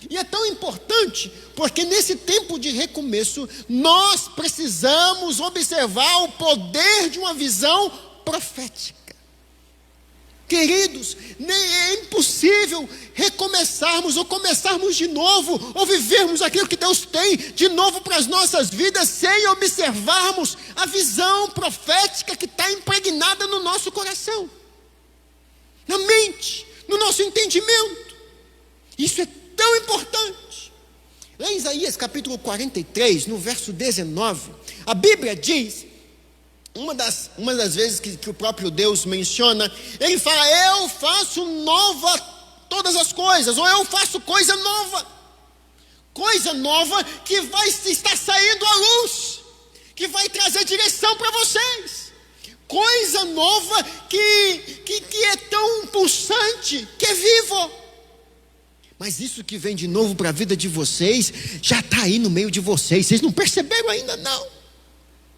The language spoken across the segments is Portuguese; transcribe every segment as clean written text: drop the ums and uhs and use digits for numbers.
E é tão importante, porque nesse tempo de recomeço, nós precisamos observar o poder de uma visão profética. Queridos, é impossível recomeçarmos, ou começarmos de novo, ou vivermos aquilo que Deus tem de novo para as nossas vidas, sem observarmos a visão profética que está impregnada no nosso coração, na mente, no nosso entendimento. Isso é tão importante. Lá em Isaías capítulo 43, no verso 19, a Bíblia diz, uma das vezes que o próprio Deus menciona, ele fala: eu faço nova todas as coisas, ou eu faço coisa nova que vai estar saindo à luz, que vai trazer direção para vocês, coisa nova que é tão pulsante, que é vivo. Mas isso que vem de novo para a vida de vocês, já está aí no meio de vocês não perceberam ainda não?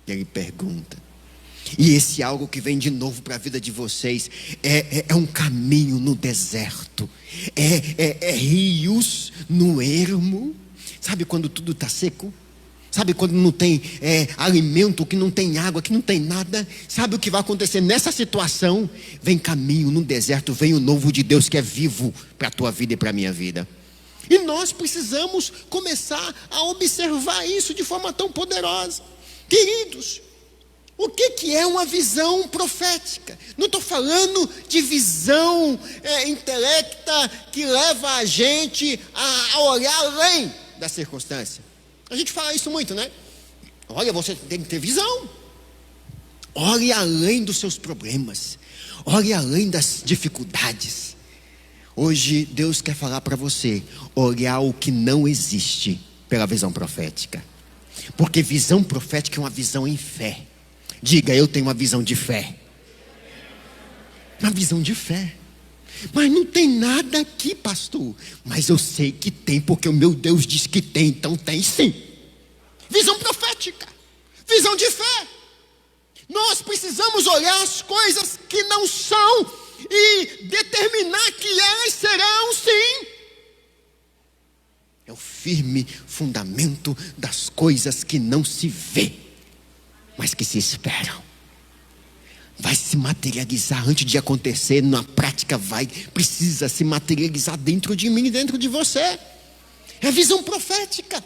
Ele pergunta. E esse algo que vem de novo para a vida de vocês é um caminho no deserto, é rios no ermo. Sabe quando tudo está seco? Sabe quando não tem alimento, que não tem água, que não tem nada? Sabe o que vai acontecer nessa situação? Vem caminho no deserto, vem o novo de Deus que é vivo para a tua vida e para a minha vida. E nós precisamos começar a observar isso de forma tão poderosa. Queridos, o que é uma visão profética? Não estou falando de visão intelecta que leva a gente a olhar além da circunstância. A gente fala isso muito, né? Olha, você tem que ter visão. Olhe além dos seus problemas. Olhe além das dificuldades. Hoje Deus quer falar para você olhar o que não existe pela visão profética. Porque visão profética é uma visão em fé. Diga: eu tenho uma visão de fé. Uma visão de fé. Mas não tem nada aqui, pastor. Mas eu sei que tem, porque o meu Deus diz que tem, então tem sim. Visão profética, visão de fé. Nós precisamos olhar as coisas que não são e determinar que elas serão sim. É o firme fundamento das coisas que não se vê, mas que se esperam. Vai se materializar antes de acontecer. Na prática precisa se materializar dentro de mim e dentro de você. É visão profética.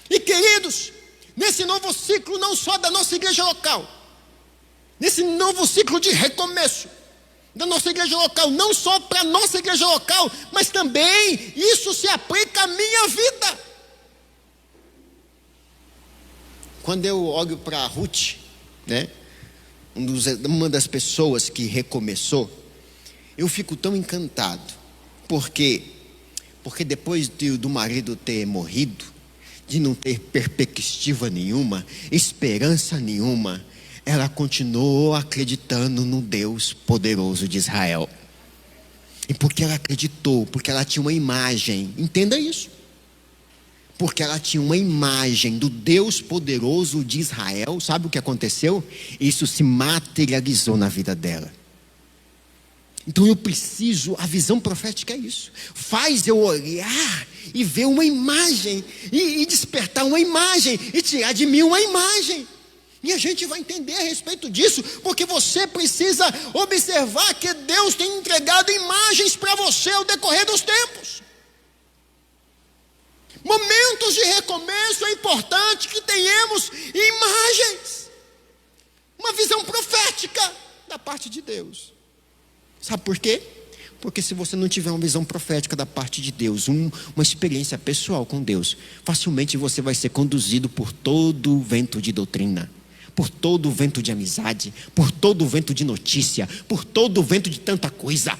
E queridos, nesse novo ciclo, não só da nossa igreja local, nesse novo ciclo de recomeço da nossa igreja local, não só para a nossa igreja local, mas também isso se aplica à minha vida. Quando eu olho para a Ruth, né, uma das pessoas que recomeçou, eu fico tão encantado, porque depois do marido ter morrido, de não ter perspectiva nenhuma, esperança nenhuma, ela continuou acreditando no Deus poderoso de Israel. E porque ela acreditou, porque ela tinha uma imagem, entenda isso, porque ela tinha uma imagem do Deus poderoso de Israel, sabe o que aconteceu? Isso se materializou na vida dela. Então a visão profética é isso, faz eu olhar e ver uma imagem, e despertar uma imagem, e tirar de mim uma imagem, e a gente vai entender a respeito disso, porque você precisa observar que Deus tem entregado imagens para você ao decorrer dos tempos. Momentos de recomeço é importante que tenhamos imagens, uma visão profética da parte de Deus. Sabe por quê? Porque se você não tiver uma visão profética da parte de Deus, uma experiência pessoal com Deus, facilmente você vai ser conduzido por todo o vento de doutrina, por todo o vento de amizade, por todo o vento de notícia, por todo o vento de tanta coisa.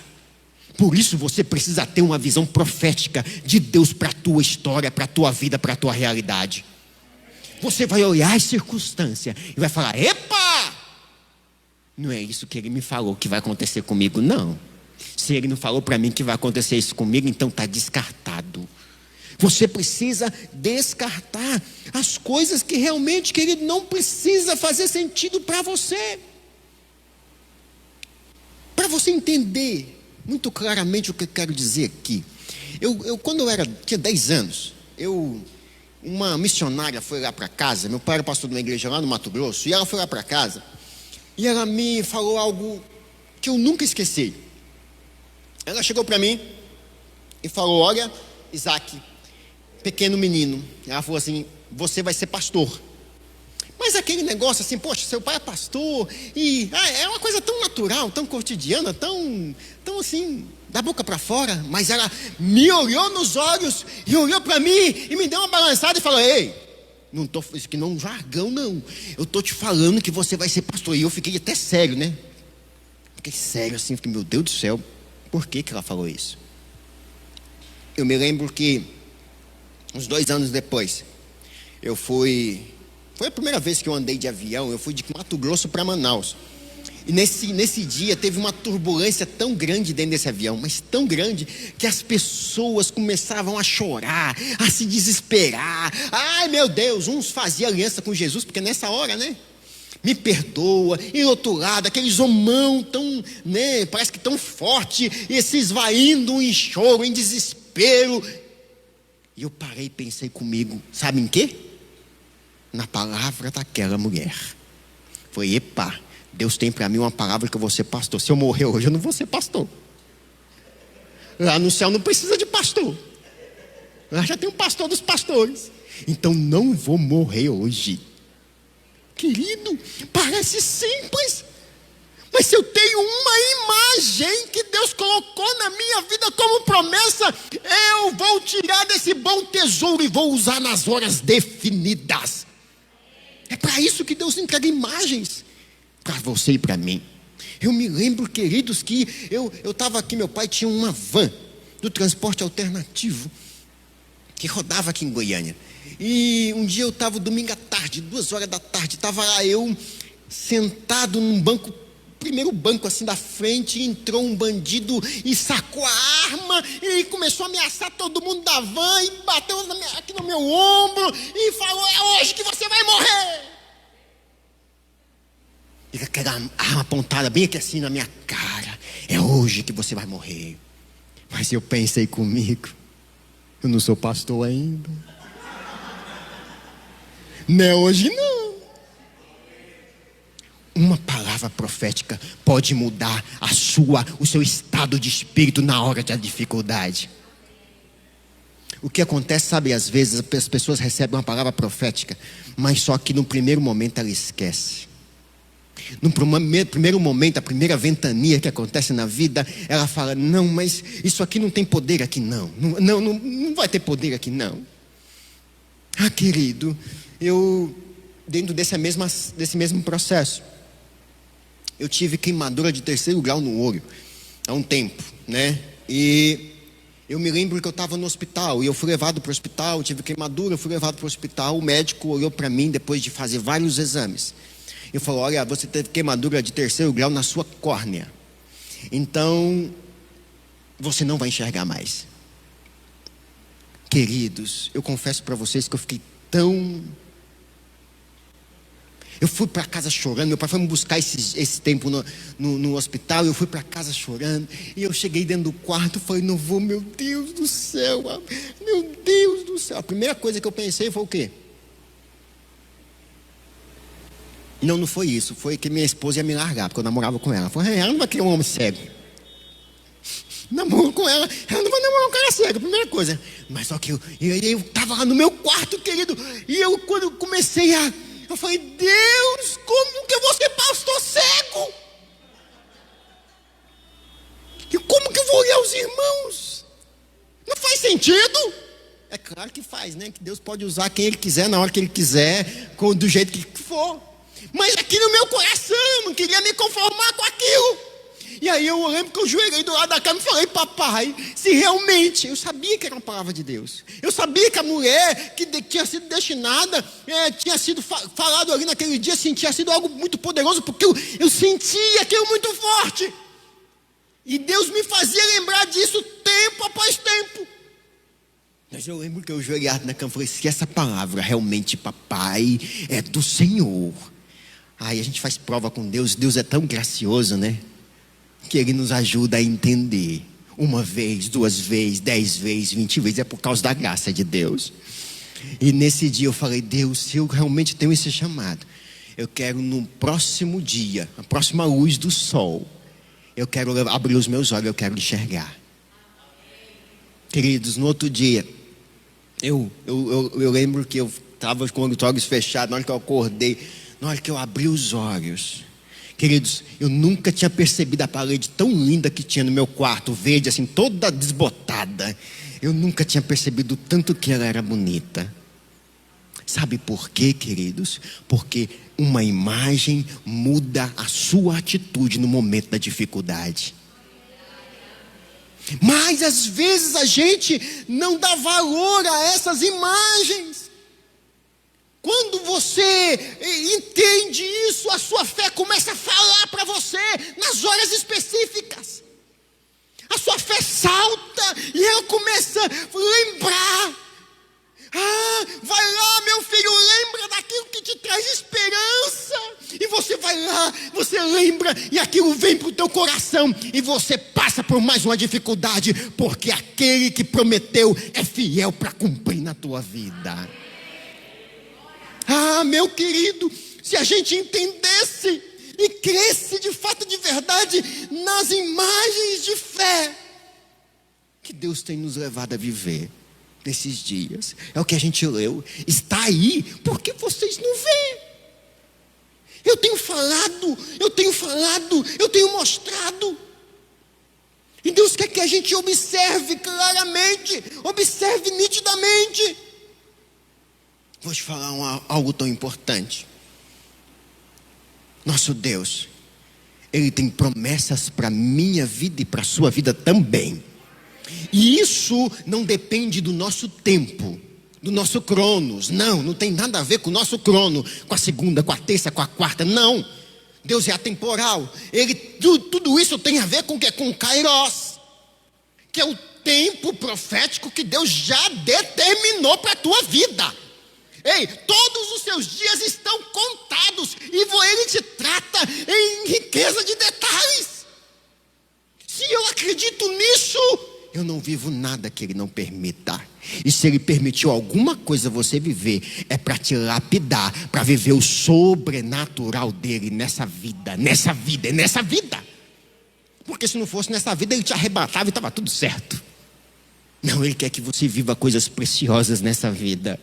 Por isso você precisa ter uma visão profética de Deus para a tua história, para a tua vida, para a tua realidade. Você vai olhar as circunstâncias e vai falar: epa! Não é isso que ele me falou que vai acontecer comigo, não. Se ele não falou para mim que vai acontecer isso comigo, então está descartado. Você precisa descartar as coisas que realmente, querido, não precisa fazer sentido para você. Para você entender muito claramente o que eu quero dizer aqui. Quando tinha 10 anos, uma missionária foi lá para casa. Meu pai era pastor de uma igreja lá no Mato Grosso, e ela foi lá para casa, e ela me falou algo que eu nunca esqueci. Ela chegou para mim e falou: olha, Isaac, pequeno menino, ela falou assim: você vai ser pastor. Mas aquele negócio assim, poxa, seu pai é pastor, e é uma coisa tão natural, tão cotidiana, tão assim, da boca para fora. Mas ela me olhou nos olhos e olhou para mim e me deu uma balançada e falou: ei, isso aqui não é um jargão, não. Eu estou te falando que você vai ser pastor. E eu fiquei até sério, né? Fiquei sério assim, fiquei, meu Deus do céu, por que ela falou isso? Eu me lembro que uns 2 anos depois, foi a primeira vez que eu andei de avião. Eu fui de Mato Grosso para Manaus. E nesse dia teve uma turbulência tão grande dentro desse avião, mas tão grande, que as pessoas começavam a chorar, a se desesperar. Ai meu Deus, uns faziam aliança com Jesus, porque nessa hora, né? Me perdoa. E do outro lado, aquele homão tão, né? Parece que tão forte, e se esvaindo em choro, em desespero. E eu parei e pensei comigo, sabe em quê? Na palavra daquela mulher. Foi: epa, Deus tem para mim uma palavra que eu vou ser pastor. Se eu morrer hoje, eu não vou ser pastor. Lá no céu não precisa de pastor. Lá já tem um pastor dos pastores. Então não vou morrer hoje. Querido, parece simples, mas se eu tenho uma imagem que Deus colocou na minha vida como promessa, eu vou tirar desse bom tesouro e vou usar nas horas definidas. É para isso que Deus entrega imagens para você e para mim. Eu me lembro, queridos, que eu estava aqui, meu pai tinha uma van do transporte alternativo que rodava aqui em Goiânia. E um dia eu estava, domingo à tarde, 2 horas da tarde, estava lá eu sentado num banco, primeiro banco assim da frente, e entrou um bandido e sacou a arma e começou a ameaçar todo mundo da van e bateu aqui no meu ombro e falou: é hoje que você vai morrer. E com aquela arma apontada bem aqui assim na minha cara: é hoje que você vai morrer. Mas eu pensei comigo: eu não sou pastor ainda. Não é hoje não. Uma palavra profética pode mudar o seu estado de espírito na hora da dificuldade. O que acontece, sabe, às vezes as pessoas recebem uma palavra profética, mas só que no primeiro momento ela esquece. No primeiro momento, a primeira ventania que acontece na vida, ela fala: não, mas isso aqui não tem poder aqui não. Não vai ter poder aqui não. Ah, querido, dentro desse mesmo processo, eu tive queimadura de 3º grau no olho há um tempo, né? E eu me lembro que eu estava no hospital e eu fui levado para o hospital, tive queimadura, eu fui levado para o hospital. O médico olhou para mim depois de fazer vários exames e falou: olha, você teve queimadura de 3º grau na sua córnea, então você não vai enxergar mais. Queridos, eu confesso para vocês que eu fiquei eu fui para casa chorando. Meu pai foi me buscar esse tempo no hospital. Eu fui para casa chorando. E eu cheguei dentro do quarto e falei: não vou, meu Deus do céu. Meu Deus do céu. A primeira coisa que eu pensei foi o quê? Não foi isso. Foi que minha esposa ia me largar, porque eu namorava com ela. Eu falei: ela não vai criar um homem cego. Namoro com ela não vai namorar um cara cego, primeira coisa. Mas só que eu estava lá no meu quarto, querido. E quando eu comecei eu falei: Deus, como que eu vou ser pastor cego? E como que eu vou olhar os irmãos? Não faz sentido? É claro que faz, né? Que Deus pode usar quem Ele quiser, na hora que Ele quiser, do jeito que for. Mas aqui no meu coração, eu não queria me conformar com aquilo. E aí eu lembro que eu joelhei do lado da cama e falei: papai, se realmente, eu sabia que era uma palavra de Deus, eu sabia que a mulher que tinha sido destinada, tinha sido falado ali naquele dia, assim, tinha sido algo muito poderoso, porque eu sentia aquilo muito forte, e Deus me fazia lembrar disso tempo após tempo. Mas eu lembro que eu joelhado na cama e falei: se essa palavra realmente, papai, é do Senhor. Aí a gente faz prova com Deus. Deus é tão gracioso, né? Que Ele nos ajuda a entender Uma vez, 2 vezes, 10 vezes, 20 vezes, é por causa da graça de Deus. E nesse dia eu falei: Deus, se eu realmente tenho esse chamado, eu quero no próximo dia, a próxima luz do sol, eu quero abrir os meus olhos, eu quero enxergar. Queridos, no outro dia, eu lembro que eu estava com os olhos fechados. Na hora que eu acordei, na hora que eu abri os olhos, queridos, eu nunca tinha percebido a parede tão linda que tinha no meu quarto, verde assim, toda desbotada. Eu nunca tinha percebido o tanto que ela era bonita. Sabe por quê, queridos? Porque uma imagem muda a sua atitude no momento da dificuldade. Mas às vezes a gente não dá valor a essas imagens. Quando você entende isso, a sua fé começa a falar para você nas horas específicas. A sua fé salta e ela começa a lembrar. Vai lá, meu filho, lembra daquilo que te traz esperança. E você vai lá, você lembra, e aquilo vem para o teu coração, e você passa por mais uma dificuldade, porque aquele que prometeu é fiel para cumprir na tua vida. Meu querido, se a gente entendesse e cresce de fato, de verdade, nas imagens de fé que Deus tem nos levado a viver nesses dias, é o que a gente leu, está aí, porque vocês não veem. Eu tenho falado, eu tenho mostrado. E Deus quer que a gente observe claramente, observe nitidamente. Vou te falar algo tão importante. Nosso Deus, Ele tem promessas para a minha vida e para a sua vida também. E isso não depende do nosso tempo, do nosso cronos. Não tem nada a ver com o nosso crono, com a segunda, com a terça, com a quarta. Não, Deus é atemporal. Tudo isso tem a ver com o que? Com o Kairos, que é o tempo profético que Deus já determinou para a tua vida. Ei, todos os seus dias estão contados, e Ele te trata em riqueza de detalhes. Se eu acredito nisso, eu não vivo nada que Ele não permita. E se Ele permitiu alguma coisa você viver, é para te lapidar, para viver o sobrenatural dEle nessa vida. Porque se não fosse nessa vida, Ele te arrebatava e estava tudo certo. Não, Ele quer que você viva coisas preciosas nessa vida.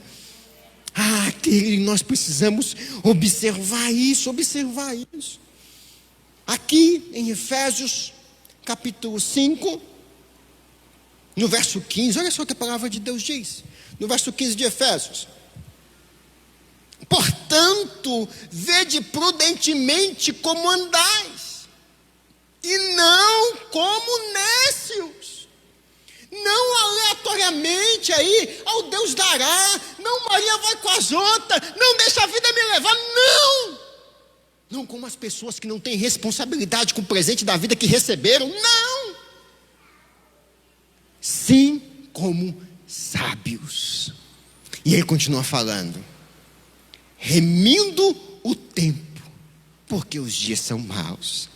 Querido, nós precisamos observar isso. Aqui em Efésios capítulo 5, no verso 15, olha só o que a palavra de Deus diz. No verso 15 de Efésios: portanto, vede prudentemente como andais, e não como nécios. Não aleatoriamente aí, Deus dará. Não, Maria vai com as outras. Não, deixa a vida me levar. Não como as pessoas que não têm responsabilidade com o presente da vida que receberam. Não. Sim, como sábios. E ele continua falando: remindo o tempo, porque os dias são maus.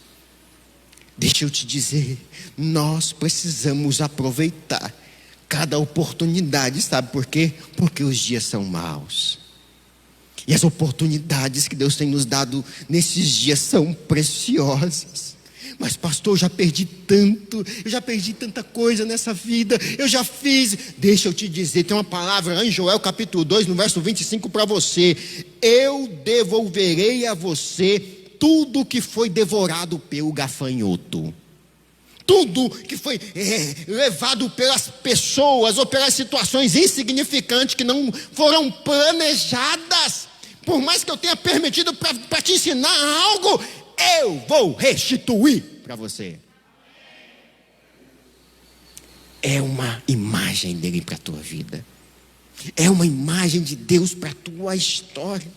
Deixa eu te dizer, nós precisamos aproveitar cada oportunidade. Sabe por quê? Porque os dias são maus. E as oportunidades que Deus tem nos dado nesses dias são preciosas. Mas pastor, eu já perdi tanta coisa nessa vida, eu já fiz. Deixa eu te dizer, tem uma palavra lá em Joel capítulo 2, no verso 25 para você: eu devolverei a você tudo que foi devorado pelo gafanhoto. Tudo que foi levado pelas pessoas ou pelas situações insignificantes que não foram planejadas. Por mais que eu tenha permitido para te ensinar algo, eu vou restituir para você. É uma imagem dele para a tua vida. É uma imagem de Deus para a tua história.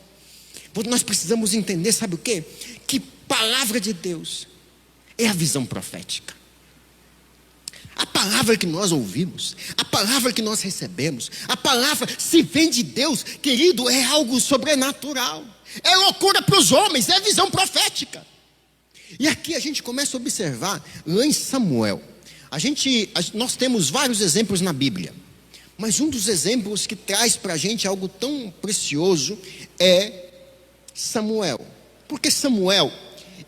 Porque nós precisamos entender, sabe o quê? Que palavra de Deus é a visão profética. A palavra que nós ouvimos, a palavra que nós recebemos, a palavra, se vem de Deus, querido, é algo sobrenatural. É loucura para os homens, é visão profética. E aqui a gente começa a observar, lá em Samuel, Nós temos vários exemplos na Bíblia, mas um dos exemplos que traz para a gente algo tão precioso é Samuel. Porque Samuel,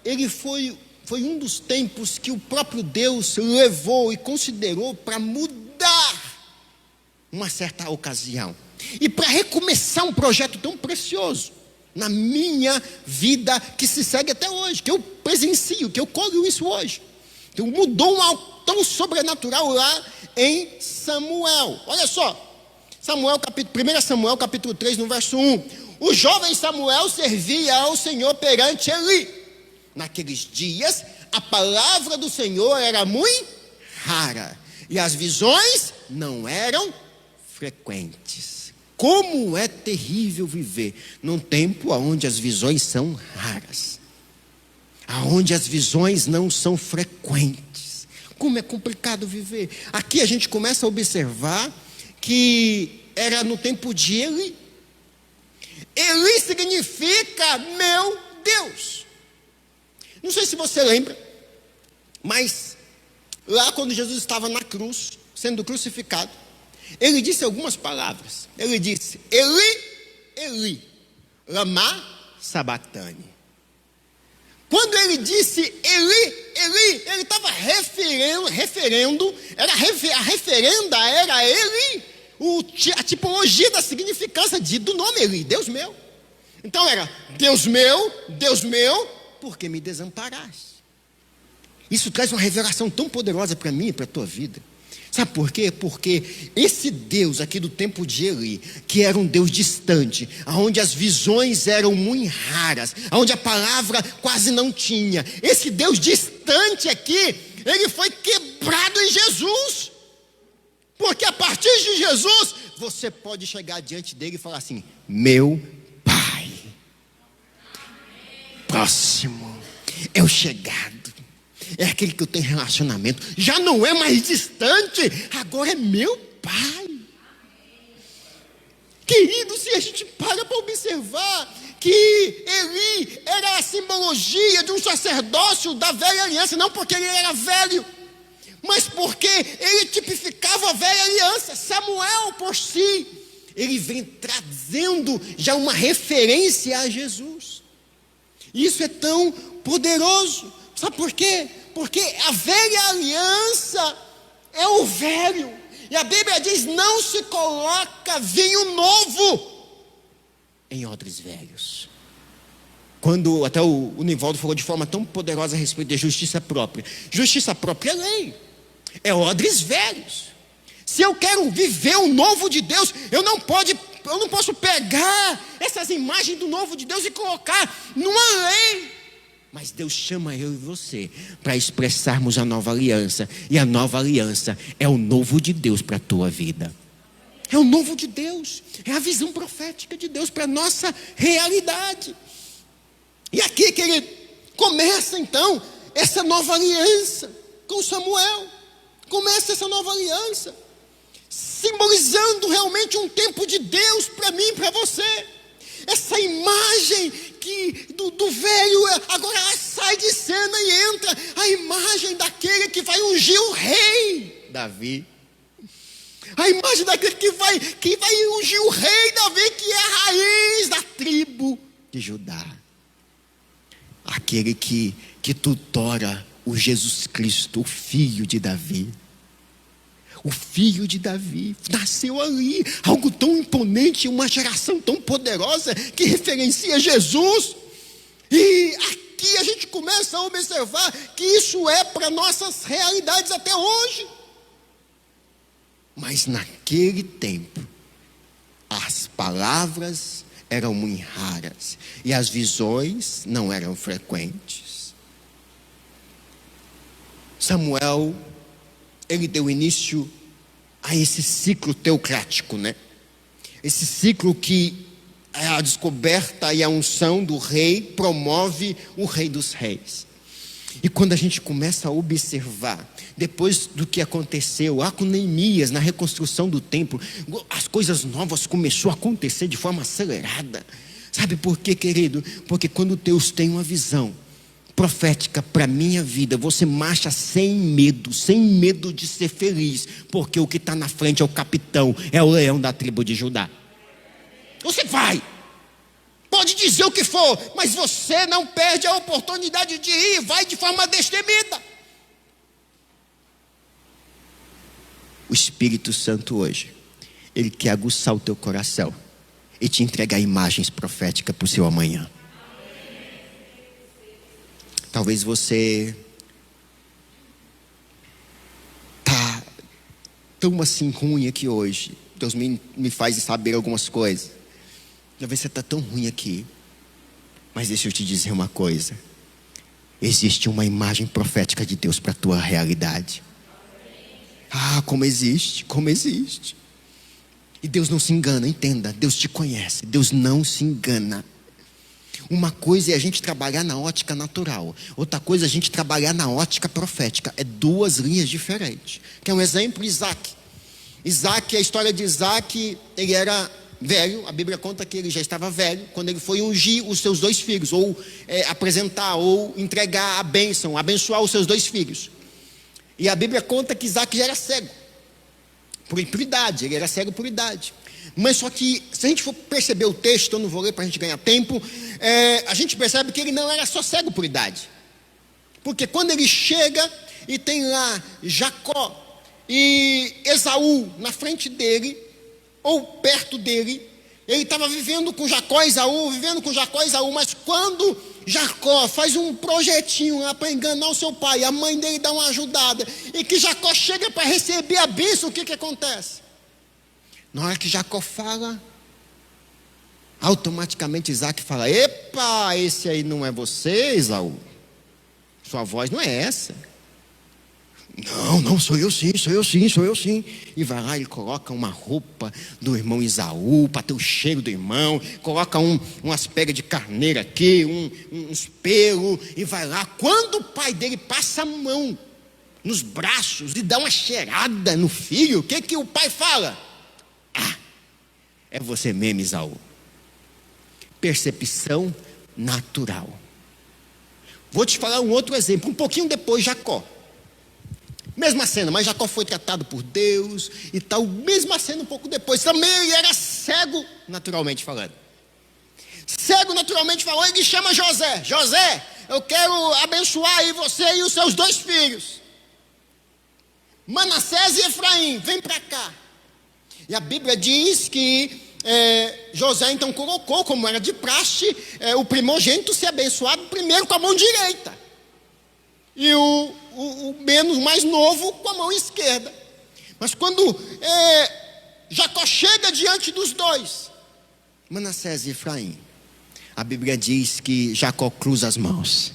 ele foi um dos tempos que o próprio Deus levou e considerou para mudar uma certa ocasião. E para recomeçar um projeto tão precioso na minha vida, que se segue até hoje, que eu presencio, que eu colho isso hoje. Então mudou um algo tão sobrenatural lá em Samuel. Olha só, 1 Samuel capítulo 3, no verso 1. O jovem Samuel servia ao Senhor perante Eli. Naqueles dias, a palavra do Senhor era muito rara, e as visões não eram frequentes. Como é terrível viver num tempo onde as visões são raras, onde as visões não são frequentes. Como é complicado viver. Aqui a gente começa a observar que era no tempo de Eli. Eli significa meu Deus. Não sei se você lembra, mas lá quando Jesus estava na cruz, sendo crucificado, ele disse algumas palavras. Ele disse: Eli, Eli, lama sabachthani. Quando ele disse Eli, Eli, ele estava referendo, a referenda era Eli, a tipologia da significância do nome Eli, Deus meu. Então era Deus meu, por que me desamparaste? Isso traz uma revelação tão poderosa para mim e para a tua vida. Sabe por quê? Porque esse Deus aqui do tempo de Eli, que era um Deus distante, onde as visões eram muito raras, onde a palavra quase não tinha, esse Deus distante aqui, ele foi quebrado em Jesus. Porque a partir de Jesus, você pode chegar diante dele e falar assim: meu Pai. Próximo, é o chegado, é aquele que eu tenho relacionamento, já não é mais distante, agora é meu Pai. Querido, se a gente para observar que Eli era a simbologia de um sacerdócio da velha aliança, não porque ele era velho, mas porque ele tipificava a velha aliança. Samuel por si, ele vem trazendo já uma referência a Jesus. Isso é tão poderoso. Sabe por quê? Porque a velha aliança é o velho. E a Bíblia diz: não se coloca vinho novo em odres velhos. Quando até o Nivaldo falou de forma tão poderosa a respeito de justiça própria. Justiça própria é lei, é odres velhos. Se eu quero viver o novo de Deus, eu não posso pegar essas imagens do novo de Deus e colocar numa lei. Mas Deus chama eu e você para expressarmos a nova aliança. E a nova aliança é o novo de Deus para a tua vida. É o novo de Deus, é a visão profética de Deus para a nossa realidade. E aqui que ele começa então essa nova aliança com Samuel. Começa essa nova aliança, simbolizando realmente um tempo de Deus para mim e para você. Essa imagem do velho agora sai de cena e entra a imagem daquele que vai ungir o rei Davi. A imagem daquele que vai ungir o rei Davi, que é a raiz da tribo de Judá. Aquele que tutora o Jesus Cristo, o filho de Davi. O filho de Davi nasceu ali, algo tão imponente, uma geração tão poderosa que referencia Jesus. E aqui a gente começa a observar que isso é para nossas realidades até hoje. Mas naquele tempo, as palavras eram muito raras e as visões não eram frequentes. Samuel, ele deu início a esse ciclo teocrático, né? Esse ciclo que a descoberta e a unção do rei promove o rei dos reis. E quando a gente começa a observar, depois do que aconteceu lá com Neemias, na reconstrução do templo, as coisas novas começaram a acontecer de forma acelerada. Sabe por quê, querido? Porque quando Deus tem uma visão profética para a minha vida, você marcha sem medo de ser feliz, porque o que está na frente é o capitão, é o leão da tribo de Judá. Você vai, pode dizer o que for, mas você não perde a oportunidade de ir, vai de forma destemida. O Espírito Santo hoje, ele quer aguçar o teu coração e te entregar imagens proféticas para o seu amanhã. Talvez você tá tão assim ruim aqui hoje. Deus me faz saber algumas coisas. Talvez você está tão ruim aqui. Mas deixa eu te dizer uma coisa. Existe uma imagem profética de Deus para a tua realidade. Ah, como existe. E Deus não se engana, entenda. Deus te conhece, Deus não se engana. Uma coisa é a gente trabalhar na ótica natural, outra coisa é a gente trabalhar na ótica profética. É duas linhas diferentes. Quer um exemplo? Isaac, a história de Isaac, ele era velho. A Bíblia conta que ele já estava velho quando ele foi ungir os seus 2 filhos, ou apresentar, ou entregar a bênção, abençoar os seus 2 filhos. E a Bíblia conta que Isaac já era cego por idade, ele era cego por idade. Mas só que, se a gente for perceber o texto, eu não vou ler para a gente ganhar tempo, a gente percebe que ele não era só cego por idade. Porque quando ele chega e tem lá Jacó e Esaú na frente dele, ou perto dele, ele estava vivendo com Jacó e Esaú, mas quando Jacó faz um projetinho lá para enganar o seu pai, a mãe dele dá uma ajudada, e que Jacó chega para receber a bênção, o que acontece? Na hora que Jacó fala, automaticamente Isaac fala: epa, esse aí não é você, Esaú, sua voz não é essa. Não, sou eu sim. E vai lá e coloca uma roupa do irmão Esaú, para ter o cheiro do irmão, coloca umas pegas de carneiro aqui, uns pelos, e vai lá. Quando o pai dele passa a mão nos braços e dá uma cheirada no filho, o que o pai fala? Ah, é você mesmo, Esaú. Percepção natural. Vou te falar um outro exemplo, um pouquinho depois, Jacó. Mesma cena, mas Jacó foi tratado por Deus e tal. Mesma cena um pouco depois. Também ele era cego, naturalmente falando. Ele chama José. José, eu quero abençoar aí você e os seus 2 filhos, Manassés e Efraim, vem para cá. E a Bíblia diz que José então colocou, como era de praxe, o primogênito ser abençoado primeiro com a mão direita, e o mais novo com a mão esquerda. Mas quando Jacó chega diante dos 2, Manassés e Efraim, a Bíblia diz que Jacó cruza as mãos.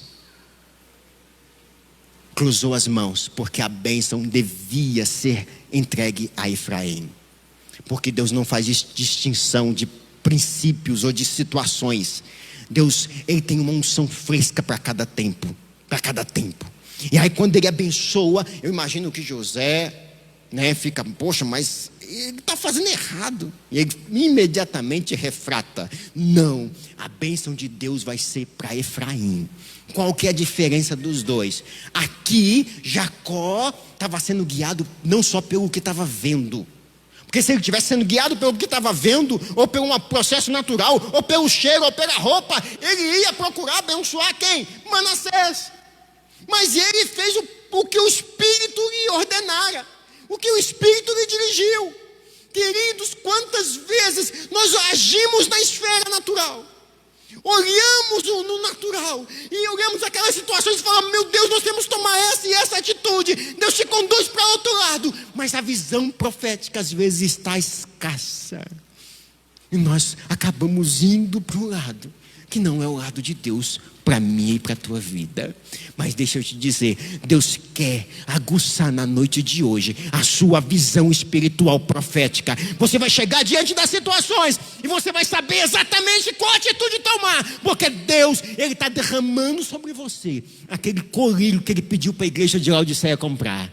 Cruzou as mãos, porque a bênção devia ser entregue a Efraim. Porque Deus não faz distinção de princípios ou de situações. Deus, ele tem uma unção fresca para cada tempo. E aí quando ele abençoa, eu imagino que José, fica, poxa, mas ele está fazendo errado. E ele imediatamente refrata: não, a bênção de Deus vai ser para Efraim. Qual que é a diferença dos 2? Aqui Jacó estava sendo guiado não só pelo que estava vendo, porque se ele estivesse sendo guiado pelo que estava vendo, ou pelo um processo natural, ou pelo cheiro, ou pela roupa, ele ia procurar abençoar quem? Manassés. Mas ele fez o que o Espírito lhe ordenara, o que o Espírito lhe dirigiu. Queridos, quantas vezes nós agimos na esfera natural, olhamos no natural e olhamos aquelas situações e falamos: meu Deus, nós temos que tomar essa e essa atitude. Deus te conduz para outro lado, mas a visão profética às vezes está escassa, e nós acabamos indo para um lado que não é o lado de Deus para mim e para a tua vida. Mas deixa eu te dizer, Deus quer aguçar na noite de hoje a sua visão espiritual profética. Você vai chegar diante das situações e você vai saber exatamente qual atitude tomar, porque Deus, ele está derramando sobre você aquele colírio que ele pediu para a igreja de Laodiceia comprar,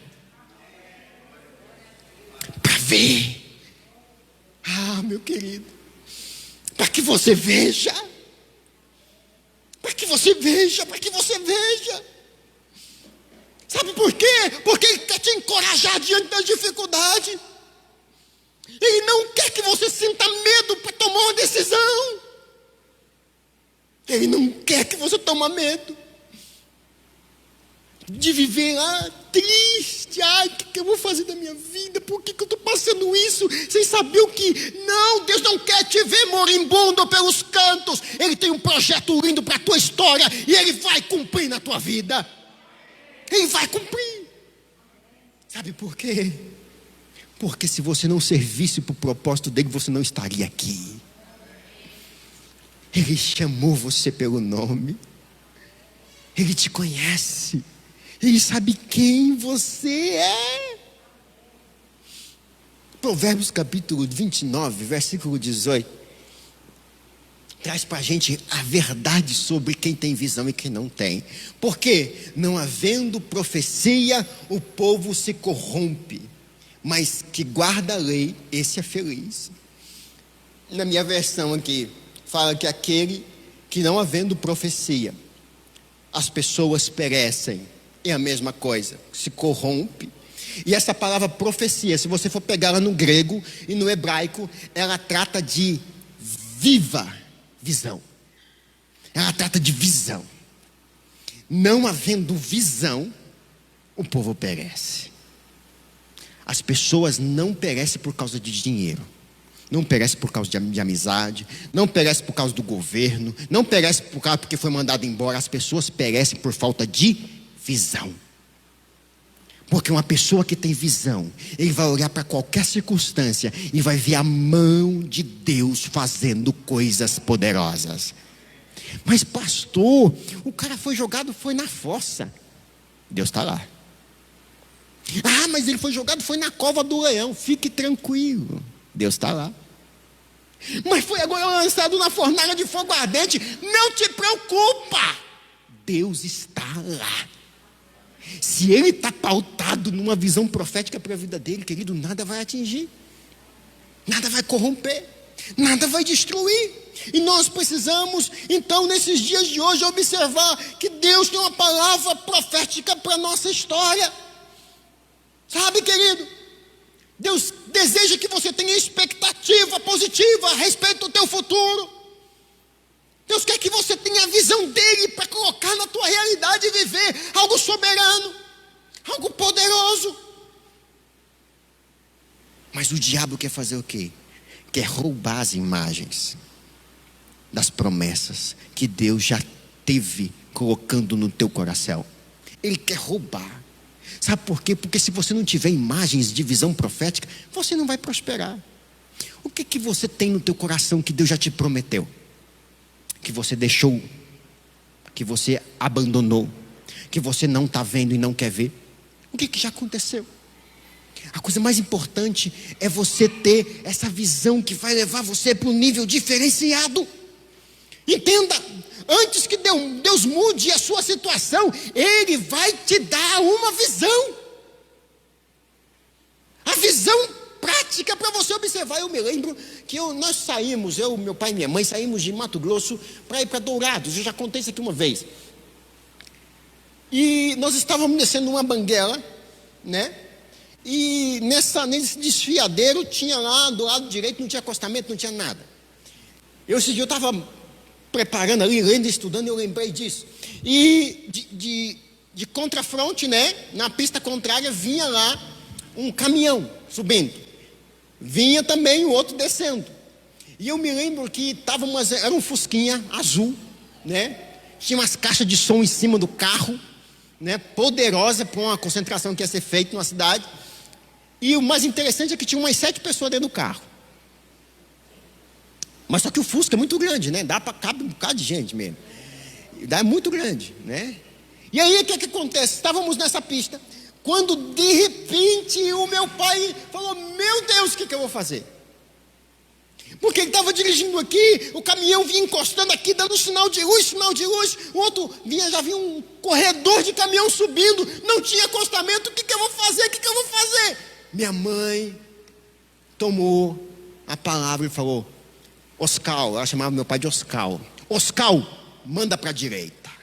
para ver. Meu querido, para que você veja, para que você veja, para que você veja. Sabe por quê? Porque Ele quer te encorajar diante da dificuldade. Ele não quer que você sinta medo para tomar uma decisão. Ele não quer que você tome medo de viver triste. Ai, o que eu vou fazer da minha vida? Por que eu estou passando isso? Sem saber o que... Não, Deus não quer te ver moribundo pelos cantos. Ele tem um projeto lindo para a tua história. E Ele vai cumprir na tua vida. Ele vai cumprir. Sabe por quê? Porque se você não servisse para o propósito dele, você não estaria aqui. Ele chamou você pelo nome. Ele te conhece. Ele sabe quem você é. Provérbios capítulo 29, versículo 18. Traz para a gente a verdade sobre quem tem visão e quem não tem. Porque não havendo profecia, o povo se corrompe. Mas que guarda a lei, esse é feliz. Na minha versão aqui, fala que aquele que não havendo profecia, as pessoas perecem. É a mesma coisa, se corrompe. E essa palavra profecia, se você for pegar ela no grego e no hebraico, ela trata de viva visão. Ela trata de visão. Não havendo visão, o povo perece. As pessoas não perecem por causa de dinheiro. Não perecem por causa de amizade. Não perecem por causa do governo. Não perecem por causa porque foi mandado embora. As pessoas perecem por falta de visão. Porque uma pessoa que tem visão, ele vai olhar para qualquer circunstância e vai ver a mão de Deus fazendo coisas poderosas. Mas pastor, o cara foi jogado, foi na fossa. Deus está lá. Ah, mas ele foi jogado, foi na cova do leão. Fique tranquilo, Deus está lá. Mas foi agora lançado na fornalha de fogo ardente. Não te preocupa, Deus está lá. Se ele está pautado numa visão profética para a vida dele, querido, nada vai atingir, nada vai corromper, nada vai destruir. E nós precisamos, então, nesses dias de hoje, observar que Deus tem uma palavra profética para a nossa história. Sabe, querido, Deus deseja que você tenha expectativa positiva a respeito do teu futuro. Deus quer que você tenha a visão dele para colocar na tua realidade e viver algo soberano, algo poderoso. Mas o diabo quer fazer o quê? Quer roubar as imagens das promessas que Deus já teve colocando no teu coração. Ele quer roubar. Sabe por quê? Porque se você não tiver imagens de visão profética, você não vai prosperar. O que você tem no teu coração que Deus já te prometeu? Que você deixou, que você abandonou, que você não está vendo e não quer ver? O que já aconteceu? A coisa mais importante é você ter essa visão que vai levar você para um nível diferenciado. Entenda, antes que Deus mude a sua situação, Ele vai te dar uma visão. A visão prática para você observar. Eu me lembro que nós saímos, meu pai e minha mãe, saímos de Mato Grosso para ir para Dourados. Eu já contei isso aqui uma vez. E nós estávamos descendo uma banguela, né? E nesse desfiadeiro tinha lá do lado direito, não tinha acostamento, não tinha nada. Esse dia eu estava preparando ali, lendo e estudando, e eu lembrei disso. E de contrafronte, né? Na pista contrária vinha lá um caminhão subindo. Vinha também o outro descendo. E eu me lembro que era um fusquinha azul, né? Tinha umas caixas de som em cima do carro, né? Poderosa para uma concentração que ia ser feita numa cidade. E o mais interessante é que tinha umas 7 pessoas dentro do carro. Mas só que o Fusca é muito grande, né? Cabe um bocado de gente mesmo. É muito grande, né? E aí o que acontece? Estávamos nessa pista, quando de repente o meu pai falou: meu Deus, o que eu vou fazer? Porque ele estava dirigindo aqui, o caminhão vinha encostando aqui, dando sinal de luz, o outro já vinha um corredor de caminhão subindo, não tinha acostamento. O que eu vou fazer? Minha mãe tomou a palavra e falou: Oscar, ela chamava meu pai de Oscar. Oscar, manda para a direita.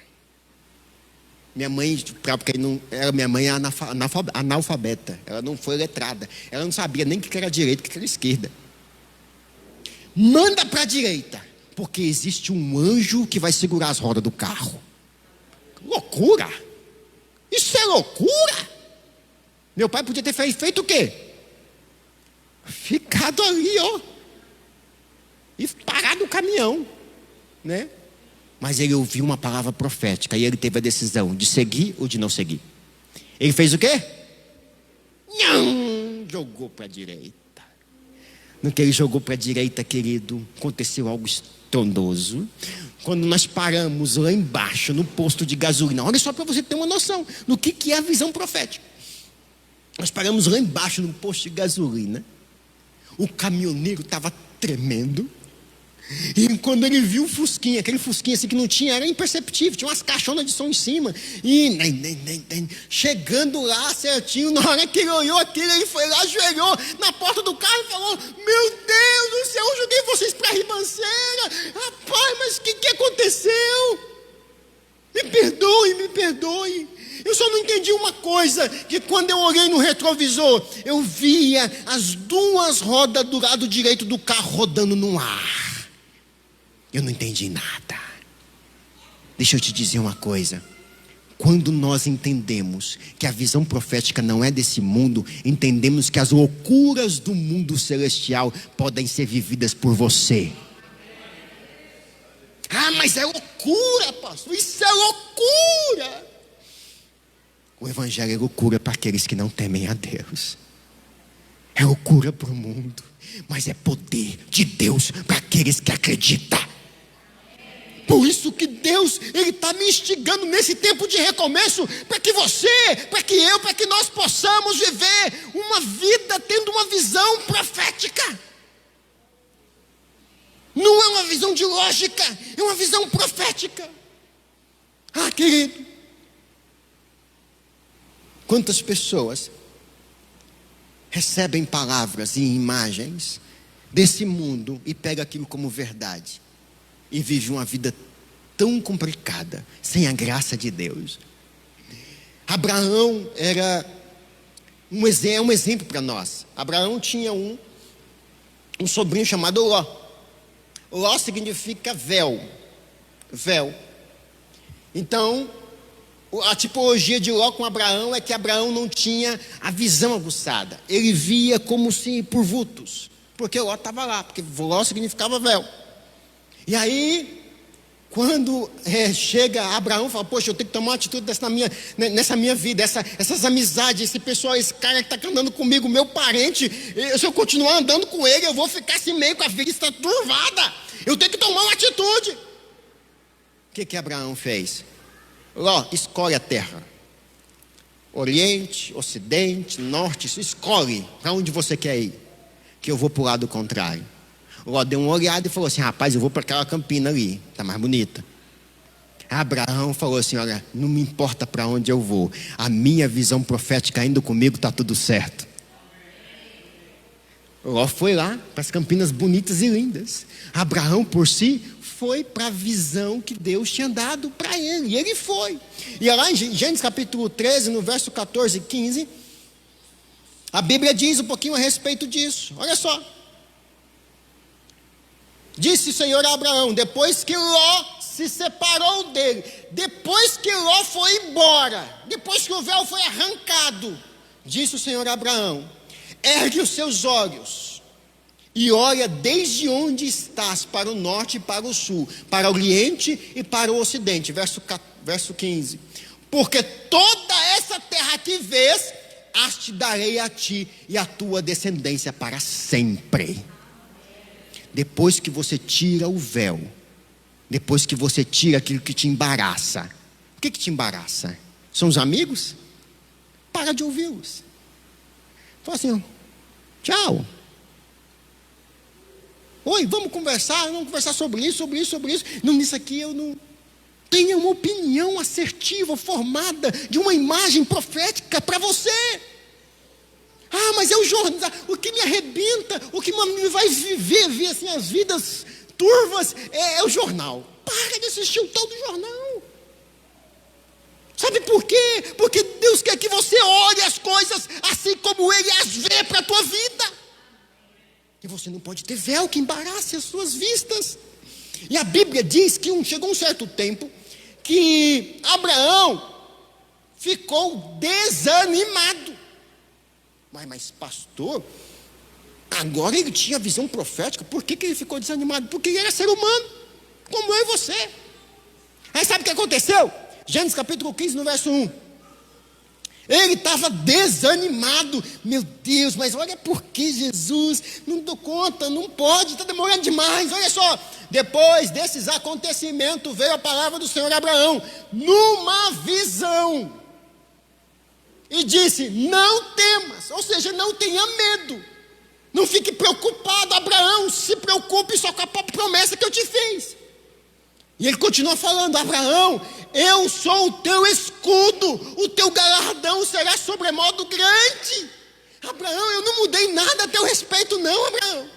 Minha mãe, porque minha mãe é analfabeta, ela não foi letrada, ela não sabia nem o que era direita e o que era esquerda. Manda para a direita, porque existe um anjo que vai segurar as rodas do carro. Loucura! Isso é loucura! Meu pai podia ter feito o quê? Ficado ali, ó, e parado o caminhão, né? Mas ele ouviu uma palavra profética e ele teve a decisão de seguir ou de não seguir. Ele fez o quê? Não, jogou para a direita. No que ele jogou para a direita, querido, aconteceu algo estrondoso. Quando nós paramos lá embaixo no posto de gasolina, olha só para você ter uma noção do que é a visão profética. Nós paramos lá embaixo no posto de gasolina. O caminhoneiro estava tremendo. E quando ele viu o fusquinha, aquele fusquinha assim que não tinha, era imperceptível, tinha umas caixonas de som em cima. E chegando lá certinho, na hora que ele olhou aquilo, ele foi lá, ajoelhou na porta do carro e falou: meu Deus do céu, eu joguei vocês para a ribanceira. Rapaz, mas o que aconteceu? Me perdoe. Eu só não entendi uma coisa, que quando eu olhei no retrovisor, eu via as duas rodas do lado direito do carro rodando no ar. Eu não entendi nada. Deixa eu te dizer uma coisa. Quando nós entendemos que a visão profética não é desse mundo, entendemos que as loucuras do mundo celestial podem ser vividas por você. Ah, mas é loucura, pastor. Isso é loucura. O evangelho é loucura para aqueles que não temem a Deus. É loucura para o mundo, mas é poder de Deus para aqueles que acreditam. Por isso que Deus, Ele está me instigando nesse tempo de recomeço, para que você, para que eu, para que nós possamos viver uma vida tendo uma visão profética. Não é uma visão de lógica, é uma visão profética. Ah, querido, quantas pessoas recebem palavras e imagens desse mundo e pegam aquilo como verdade e vivem uma vida tão complicada, sem a graça de Deus. Abraão era um exemplo para nós. Abraão tinha um sobrinho chamado Ló. Ló significa véu. Então, a tipologia de Ló com Abraão é que Abraão não tinha a visão aguçada. Ele via como se por vultos, porque Ló estava lá, porque Ló significava véu. E aí, quando chega Abraão, fala: poxa, eu tenho que tomar uma atitude nessa minha vida, essas amizades, esse cara que está andando comigo, meu parente, se eu continuar andando com ele, eu vou ficar assim meio com a vida está turvada, eu tenho que tomar uma atitude. O que Abraão fez? Ló, escolhe a terra, Oriente, Ocidente, Norte, escolhe para onde você quer ir, que eu vou para o lado contrário. Ló deu uma olhada e falou assim: rapaz, eu vou para aquela campina ali, está mais bonita. Abraão falou assim: olha, não me importa para onde eu vou, a minha visão profética indo comigo, está tudo certo. Ló foi lá para as campinas bonitas e lindas. Abraão por si foi para a visão que Deus tinha dado para ele, e ele foi. E lá em Gênesis capítulo 13, no verso 14 e 15, a Bíblia diz um pouquinho a respeito disso. Olha só: disse o Senhor a Abraão, depois que Ló se separou dele, depois que Ló foi embora, depois que o véu foi arrancado, disse o Senhor a Abraão: ergue os seus olhos e olha desde onde estás, para o norte e para o sul, para o oriente e para o ocidente. Verso 15: porque toda essa terra que vês, as te darei a ti e a tua descendência para sempre. Depois que você tira o véu, depois que você tira aquilo que te embaraça. O que te embaraça? São os amigos? Para de ouvi-los. Fala assim: tchau. Oi, vamos conversar sobre isso. Não, nisso aqui eu não tenho uma opinião assertiva, formada, de uma imagem profética para você. Ah, mas é o jornal, o que me arrebenta, o que me vai ver assim, as vidas turvas, é o jornal. Para de assistir o tal do jornal. Sabe por quê? Porque Deus quer que você olhe as coisas assim como Ele as vê para a tua vida. E você não pode ter véu que embarace as suas vistas. E a Bíblia diz que chegou um certo tempo que Abraão ficou desanimado. Mas pastor, agora ele tinha visão profética, por que ele ficou desanimado? Porque ele era ser humano, como eu e você. Aí sabe o que aconteceu? Gênesis capítulo 15, no verso 1. Ele estava desanimado. Meu Deus, mas olha por que Jesus, não dou conta, não pode, está demorando demais. Olha só, depois desses acontecimentos veio a palavra do Senhor a Abraão, numa visão, e disse: não temas, ou seja, não tenha medo, não fique preocupado, Abraão, se preocupe só com a promessa que eu te fiz. E ele continua falando: Abraão, eu sou o teu escudo, o teu galardão será sobremodo grande. Abraão, eu não mudei nada a teu respeito não, Abraão.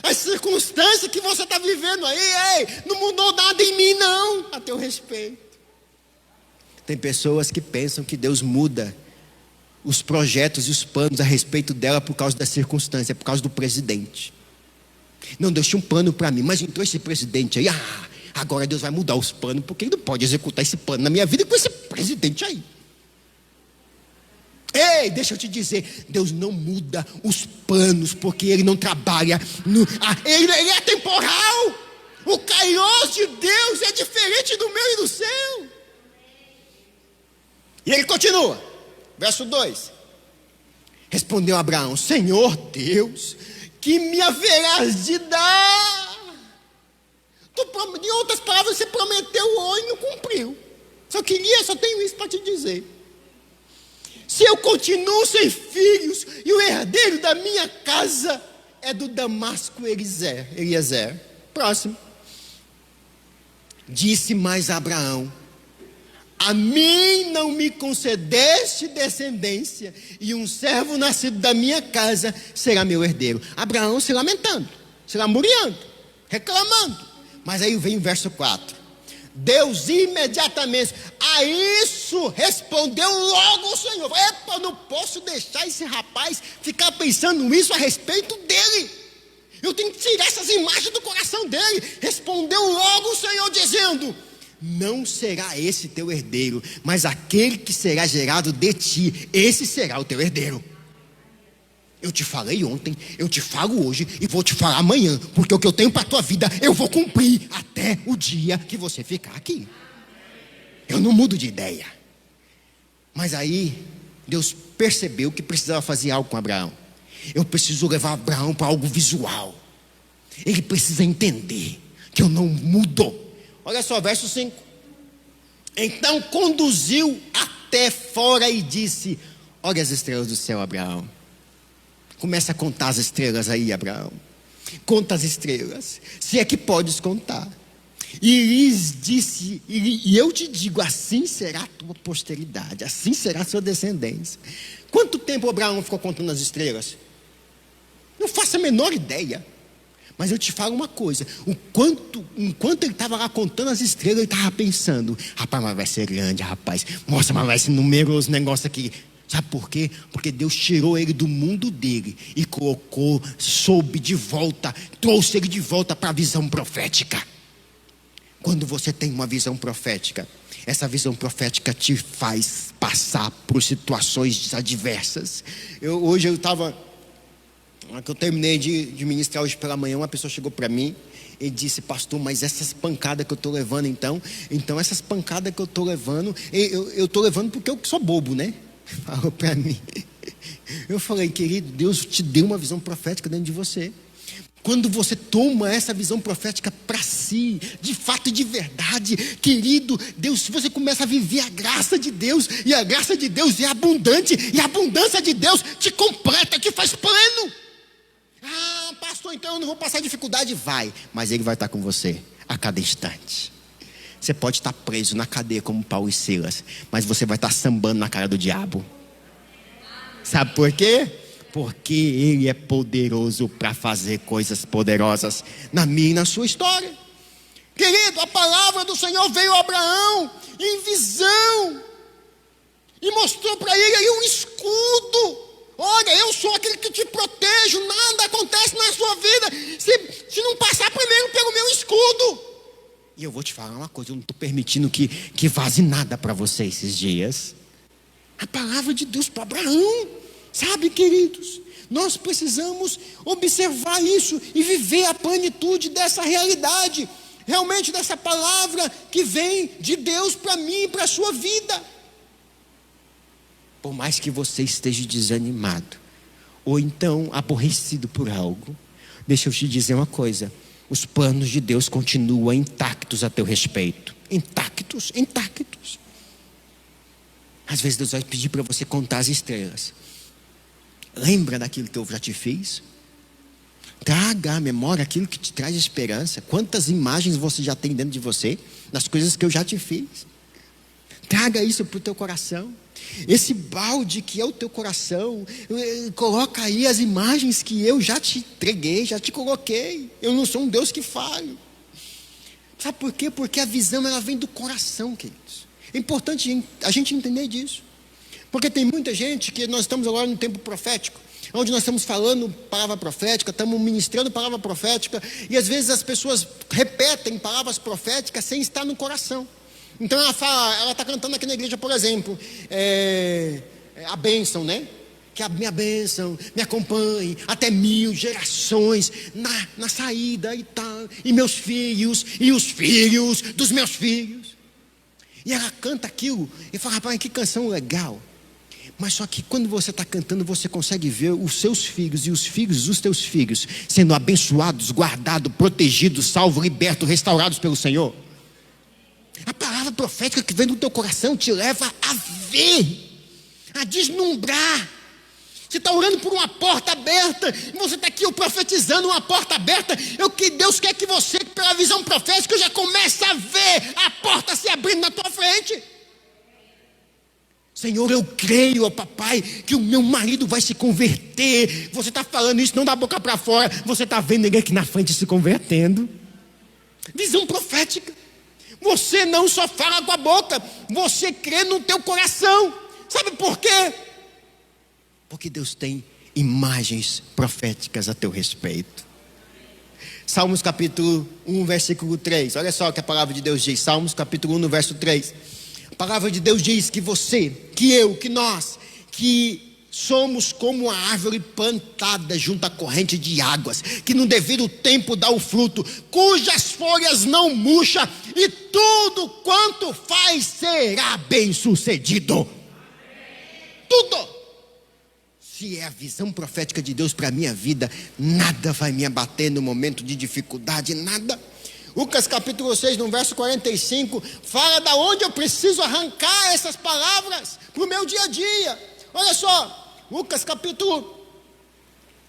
As circunstâncias que você está vivendo aí, não mudou nada em mim não, a teu respeito. Tem pessoas que pensam que Deus muda os projetos e os planos a respeito dela por causa da circunstância, por causa do presidente. Não, Deus tinha um plano para mim, mas entrou esse presidente aí, agora Deus vai mudar os planos, porque Ele não pode executar esse plano na minha vida com esse presidente aí. Ei, deixa eu te dizer, Deus não muda os planos, porque Ele não trabalha Ele é temporal. O kairos de Deus é diferente do meu e do seu. E ele continua, verso 2. Respondeu Abraão: Senhor Deus, que me haverás de dar? Em outras palavras, você prometeu hoje e não cumpriu. Só tenho isso para te dizer. Se eu continuo sem filhos, e o herdeiro da minha casa é do Damasco Eliezer. Próximo. Disse mais Abraão: a mim não me concedeste descendência, e um servo nascido da minha casa será meu herdeiro. Abraão se lamentando, se lamuriando, reclamando. Mas aí vem o verso 4. Deus imediatamente a isso respondeu logo o Senhor: epa, eu não posso deixar esse rapaz ficar pensando isso a respeito dele. Eu tenho que tirar essas imagens do coração dele. Respondeu logo o Senhor dizendo: não será esse teu herdeiro, mas aquele que será gerado de ti, esse será o teu herdeiro. Eu te falei ontem, eu te falo hoje e vou te falar amanhã, porque o que eu tenho para a tua vida eu vou cumprir até o dia que você ficar aqui. Eu não mudo de ideia. Mas aí Deus percebeu que precisava fazer algo com Abraão. Eu preciso levar Abraão para algo visual. Ele precisa entender que eu não mudo. Olha só, verso 5. Então conduziu até fora e disse: olha as estrelas do céu, Abraão. Começa a contar as estrelas aí, Abraão. Conta as estrelas, se é que podes contar. E lhes disse: e eu te digo, assim será a tua posteridade, assim será a sua descendência. Quanto tempo Abraão ficou contando as estrelas? Não faço a menor ideia. Mas eu te falo uma coisa: enquanto ele estava lá contando as estrelas, ele estava pensando: rapaz, mas vai ser grande, rapaz. Nossa, mas vai ser numeroso negócio aqui. Sabe por quê? Porque Deus tirou ele do mundo dele e colocou, trouxe ele de volta para a visão profética. Quando você tem uma visão profética, essa visão profética te faz passar por situações adversas. Hoje eu terminei de ministrar hoje pela manhã, uma pessoa chegou para mim e disse: pastor, mas essas pancadas que eu estou levando então essas pancadas que eu estou levando, eu estou levando porque eu sou bobo, né? Falou para mim. Eu falei: querido, Deus te deu uma visão profética dentro de você. Quando você toma essa visão profética para si, de fato e de verdade, querido, Deus, se você começa a viver a graça de Deus, e a graça de Deus é abundante, e a abundância de Deus te completa, te faz pleno. Pastor, então eu não vou passar dificuldade. Vai, mas Ele vai estar com você a cada instante. Você pode estar preso na cadeia como Paulo e Silas, mas você vai estar sambando na cara do diabo. Sabe por quê? Porque Ele é poderoso para fazer coisas poderosas na minha e na sua história. Querido, a palavra do Senhor veio a Abraão em visão. E mostrou para ele aí um escudo. Olha, eu sou aquele que te protejo, nada acontece na sua vida se não passar primeiro pelo meu escudo. E eu vou te falar uma coisa, eu não estou permitindo que vaze nada para você esses dias. A palavra de Deus para Abraão, sabe, queridos? Nós precisamos observar isso e viver a plenitude dessa realidade, realmente dessa palavra que vem de Deus para mim e para a sua vida. Por mais que você esteja desanimado, ou então aborrecido por algo, deixa eu te dizer uma coisa: os planos de Deus continuam intactos a teu respeito. Intactos, intactos. Às vezes Deus vai pedir para você contar as estrelas. Lembra daquilo que eu já te fiz? Traga à memória aquilo que te traz esperança. Quantas imagens você já tem dentro de você, das coisas que eu já te fiz. Traga isso para o teu coração. Esse balde que é o teu coração, coloca aí as imagens que eu já te entreguei, já te coloquei. Eu não sou um Deus que falho. Sabe por quê? Porque a visão ela vem do coração, queridos. É importante a gente entender disso. Porque tem muita gente que nós estamos agora no tempo profético, onde nós estamos falando palavra profética, estamos ministrando palavra profética, e às vezes as pessoas repetem palavras proféticas sem estar no coração. Então ela está cantando aqui na igreja, por exemplo, a bênção, né? Que a minha bênção me acompanhe até 1000 gerações na saída e tal, e meus filhos, e os filhos dos meus filhos. E ela canta aquilo, e fala, rapaz, que canção legal. Mas só que quando você está cantando, você consegue ver os seus filhos e os filhos dos teus filhos sendo abençoados, guardados, protegidos, salvos, libertos, restaurados pelo Senhor. A palavra profética que vem do teu coração te leva a ver, a deslumbrar. Você está orando por uma porta aberta, e você está aqui profetizando uma porta aberta. O que Deus quer que você, pela visão profética, já comece a ver a porta se abrindo na tua frente. Senhor, eu creio, ó papai, que o meu marido vai se converter. Você está falando isso não da boca para fora, você está vendo ele aqui na frente se convertendo. Visão profética. Você não só fala com a boca, você crê no teu coração. Sabe por quê? Porque Deus tem imagens proféticas a teu respeito. Salmos capítulo 1, versículo 3. Olha só o que a palavra de Deus diz. Salmos capítulo 1, no verso 3. A palavra de Deus diz que você, que eu, que nós, que somos como a árvore plantada junto à corrente de águas, que no devido tempo dá o fruto, cujas folhas não murcham, e tudo quanto faz será bem sucedido. Tudo. Se é a visão profética de Deus para a minha vida, nada vai me abater no momento de dificuldade, nada. Lucas capítulo 6, no verso 45, fala da onde eu preciso arrancar essas palavras para o meu dia a dia. Olha só, Lucas capítulo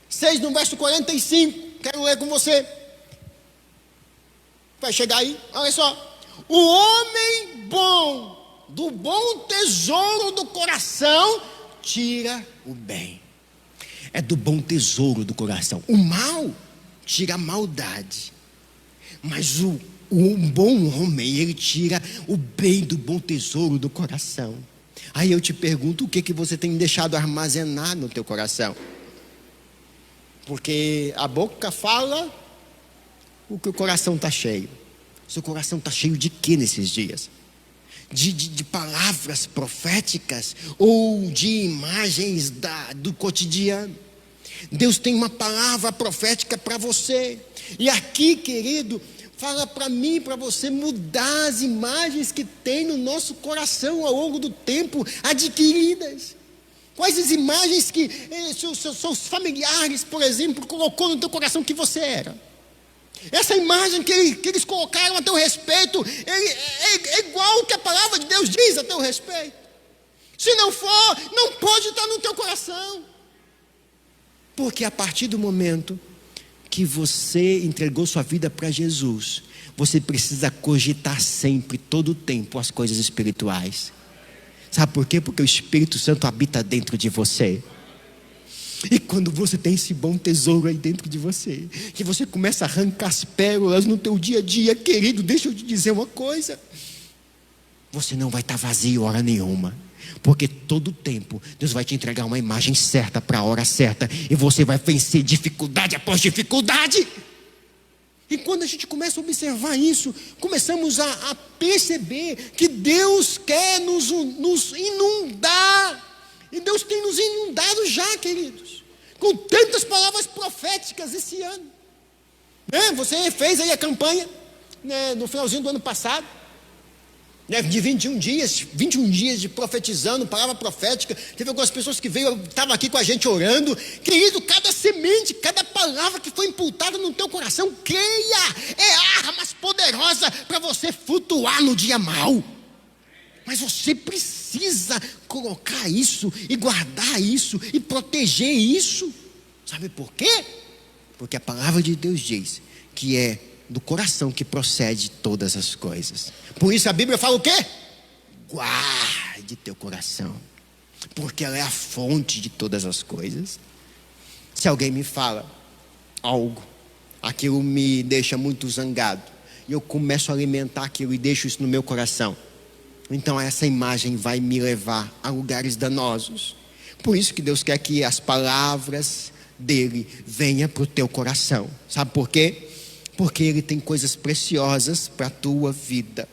6, no verso 45, quero ler com você. Vai chegar aí, olha só. O homem bom, do bom tesouro do coração, tira o bem. É do bom tesouro do coração. O mal tira a maldade. Mas o bom homem, ele tira o bem do bom tesouro do coração. Aí eu te pergunto, o que você tem deixado armazenar no teu coração? Porque a boca fala o que o coração está cheio. Seu coração está cheio de quê nesses dias? De palavras proféticas ou de imagens do cotidiano? Deus tem uma palavra profética para você. E aqui, querido, fala para mim e para você mudar as imagens que tem no nosso coração ao longo do tempo adquiridas. Quais as imagens que seus familiares, por exemplo, colocou no teu coração que você era? Essa imagem que eles colocaram a teu respeito é igual o que a palavra de Deus diz a teu respeito. Se não for, não pode estar no teu coração. Porque a partir do momento que você entregou sua vida para Jesus, você precisa cogitar sempre, todo o tempo, as coisas espirituais. Sabe por quê? Porque o Espírito Santo habita dentro de você. E quando você tem esse bom tesouro aí dentro de você, que você começa a arrancar as pérolas no teu dia a dia, querido, deixa eu te dizer uma coisa. Você não vai estar vazio hora nenhuma. Porque todo tempo Deus vai te entregar uma imagem certa para a hora certa, e você vai vencer dificuldade após dificuldade. E quando a gente começa a observar isso, começamos a perceber que Deus quer nos inundar. E Deus tem nos inundado já, queridos, com tantas palavras proféticas esse ano. Você fez aí a campanha, no finalzinho do ano passado, de 21 dias de profetizando, palavra profética. Teve algumas pessoas que estavam aqui com a gente orando. Querido, cada semente, cada palavra que foi imputada no teu coração, creia, é armas poderosas para você flutuar no dia mau. Mas você precisa colocar isso, e guardar isso, e proteger isso. Sabe por quê? Porque a palavra de Deus diz que é do coração que procede todas as coisas. Por isso a Bíblia fala o quê? Guarde teu coração, porque ela é a fonte de todas as coisas. Se alguém me fala algo, aquilo me deixa muito zangado, e eu começo a alimentar aquilo e deixo isso no meu coração, então essa imagem vai me levar a lugares danosos. Por isso que Deus quer que as palavras dele venham para o teu coração. Sabe por quê? Porque Ele tem coisas preciosas para a tua vida.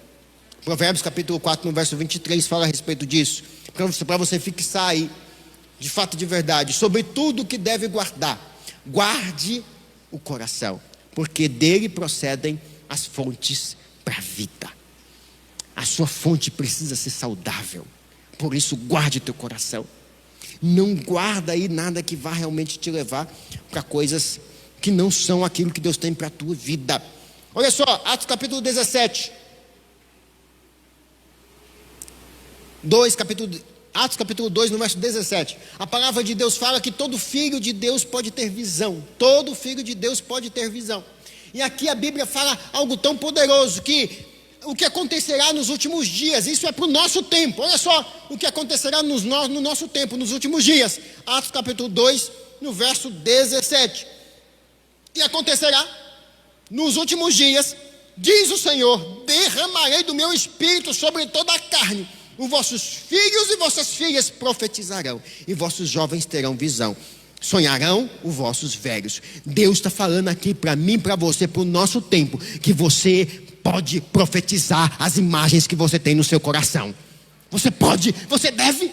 Provérbios capítulo 4, no verso 23, fala a respeito disso. Para você fixar aí, de fato, de verdade, sobre tudo que deve guardar, guarde o coração, porque dele procedem as fontes para a vida. A sua fonte precisa ser saudável. Por isso, guarde teu coração. Não guarda aí nada que vá realmente te levar para coisas que não são aquilo que Deus tem para a tua vida. Olha só, Atos capítulo 17. Atos capítulo 2, no verso 17. A palavra de Deus fala que todo filho de Deus pode ter visão. Todo filho de Deus pode ter visão. E aqui a Bíblia fala algo tão poderoso, que o que acontecerá nos últimos dias, isso é para o nosso tempo. Olha só o que acontecerá no nosso tempo, nos últimos dias. Atos capítulo 2, no verso 17. E acontecerá nos últimos dias, diz o Senhor, derramarei do meu espírito sobre toda a carne. Os vossos filhos e vossas filhas profetizarão, e vossos jovens terão visão. Sonharão os vossos velhos. Deus está falando aqui para mim, para você, para o nosso tempo, que você pode profetizar as imagens que você tem no seu coração. Você pode, você deve.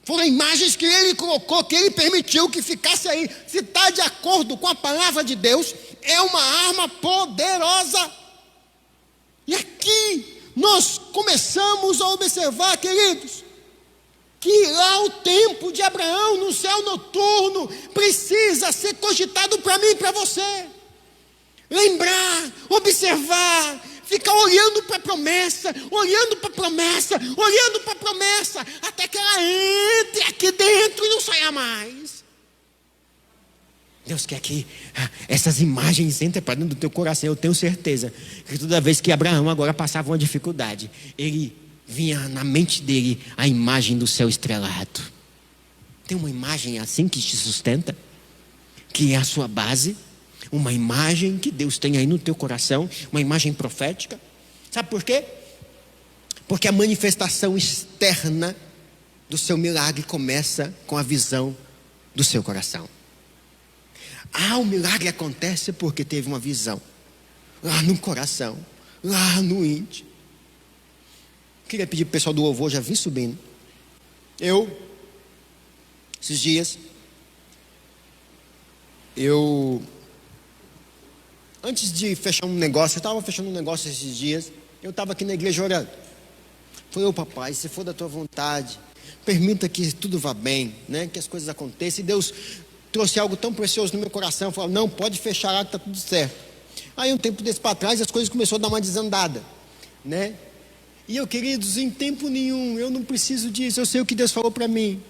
Foram imagens que Ele colocou, que Ele permitiu que ficasse aí. Se está de acordo com a palavra de Deus, é uma arma poderosa. E aqui nós começamos a observar, queridos, que lá o tempo de Abraão no céu noturno precisa ser cogitado para mim e para você. Lembrar, observar, ficar olhando para a promessa, olhando para a promessa, olhando para a promessa, até que ela entre aqui dentro e não saia mais. Deus quer que essas imagens entrem para dentro do teu coração. Eu tenho certeza que toda vez que Abraão agora passava uma dificuldade, ele vinha na mente dele a imagem do céu estrelado. Tem uma imagem assim que te sustenta, que é a sua base, uma imagem que Deus tem aí no teu coração, uma imagem profética. Sabe por quê? Porque a manifestação externa do seu milagre começa com a visão do seu coração. O milagre acontece porque teve uma visão lá no coração, lá no íntimo. Queria pedir para o pessoal do louvor já vir subindo. Esses dias, antes de fechar um negócio, eu estava fechando um negócio esses dias, eu estava aqui na igreja orando. Falei, papai, se for da tua vontade, permita que tudo vá bem, né? Que as coisas aconteçam. E Deus trouxe algo tão precioso no meu coração. Falou, não, pode fechar lá que está tudo certo. Aí um tempo desse para trás, as coisas começaram a dar uma desandada, né? E eu, queridos, em tempo nenhum, eu não preciso disso, eu sei o que Deus falou para mim.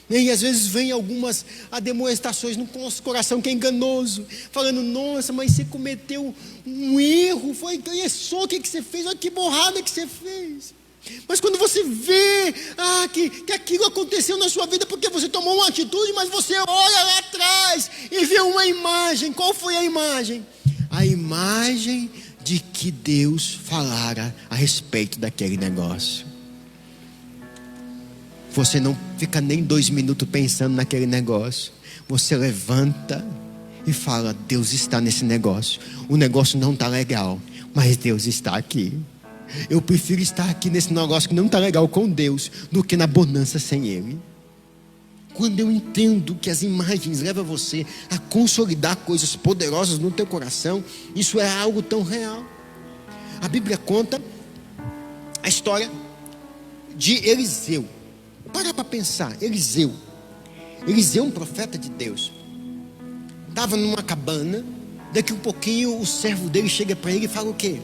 E às vezes vem algumas demonstrações no nosso coração que é enganoso, falando, nossa, mas você cometeu um erro, só o que você fez, olha que borrada que você fez. Mas quando você vê que aquilo aconteceu na sua vida porque você tomou uma atitude, mas você olha lá atrás e vê uma imagem. Qual foi a imagem? A imagem de que Deus falara a respeito daquele negócio. Você não fica nem 2 minutos pensando naquele negócio. Você levanta e fala: Deus está nesse negócio. O negócio não está legal, mas Deus está aqui. Eu prefiro estar aqui nesse negócio que não está legal com Deus do que na bonança sem Ele. Quando eu entendo que as imagens levam você a consolidar coisas poderosas no teu coração, isso é algo tão real. A Bíblia conta a história de Eliseu. Para pensar. Eliseu, um profeta de Deus, estava numa cabana. Daqui um pouquinho o servo dele chega para ele e fala o quê?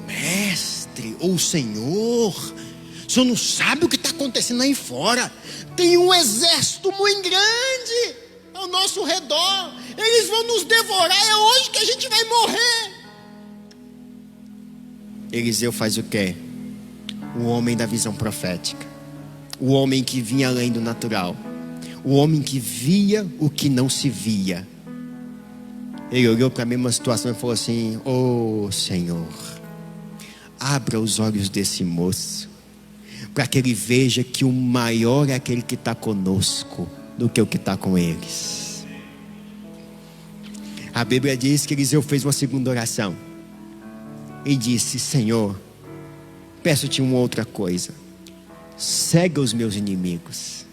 Mestre, ou Senhor, o senhor não sabe o que está acontecendo aí fora? Tem um exército muito grande ao nosso redor. Eles vão nos devorar. É hoje que a gente vai morrer. Eliseu faz o quê? O homem da visão profética, o homem que vinha além do natural, o homem que via o que não se via. Ele olhou para a mesma situação e falou assim: oh Senhor, abra os olhos desse moço, para que ele veja que o maior é aquele que está conosco do que o que está com eles. A Bíblia diz que Eliseu fez uma segunda oração e disse: Senhor, peço-te uma outra coisa, cega os meus inimigos.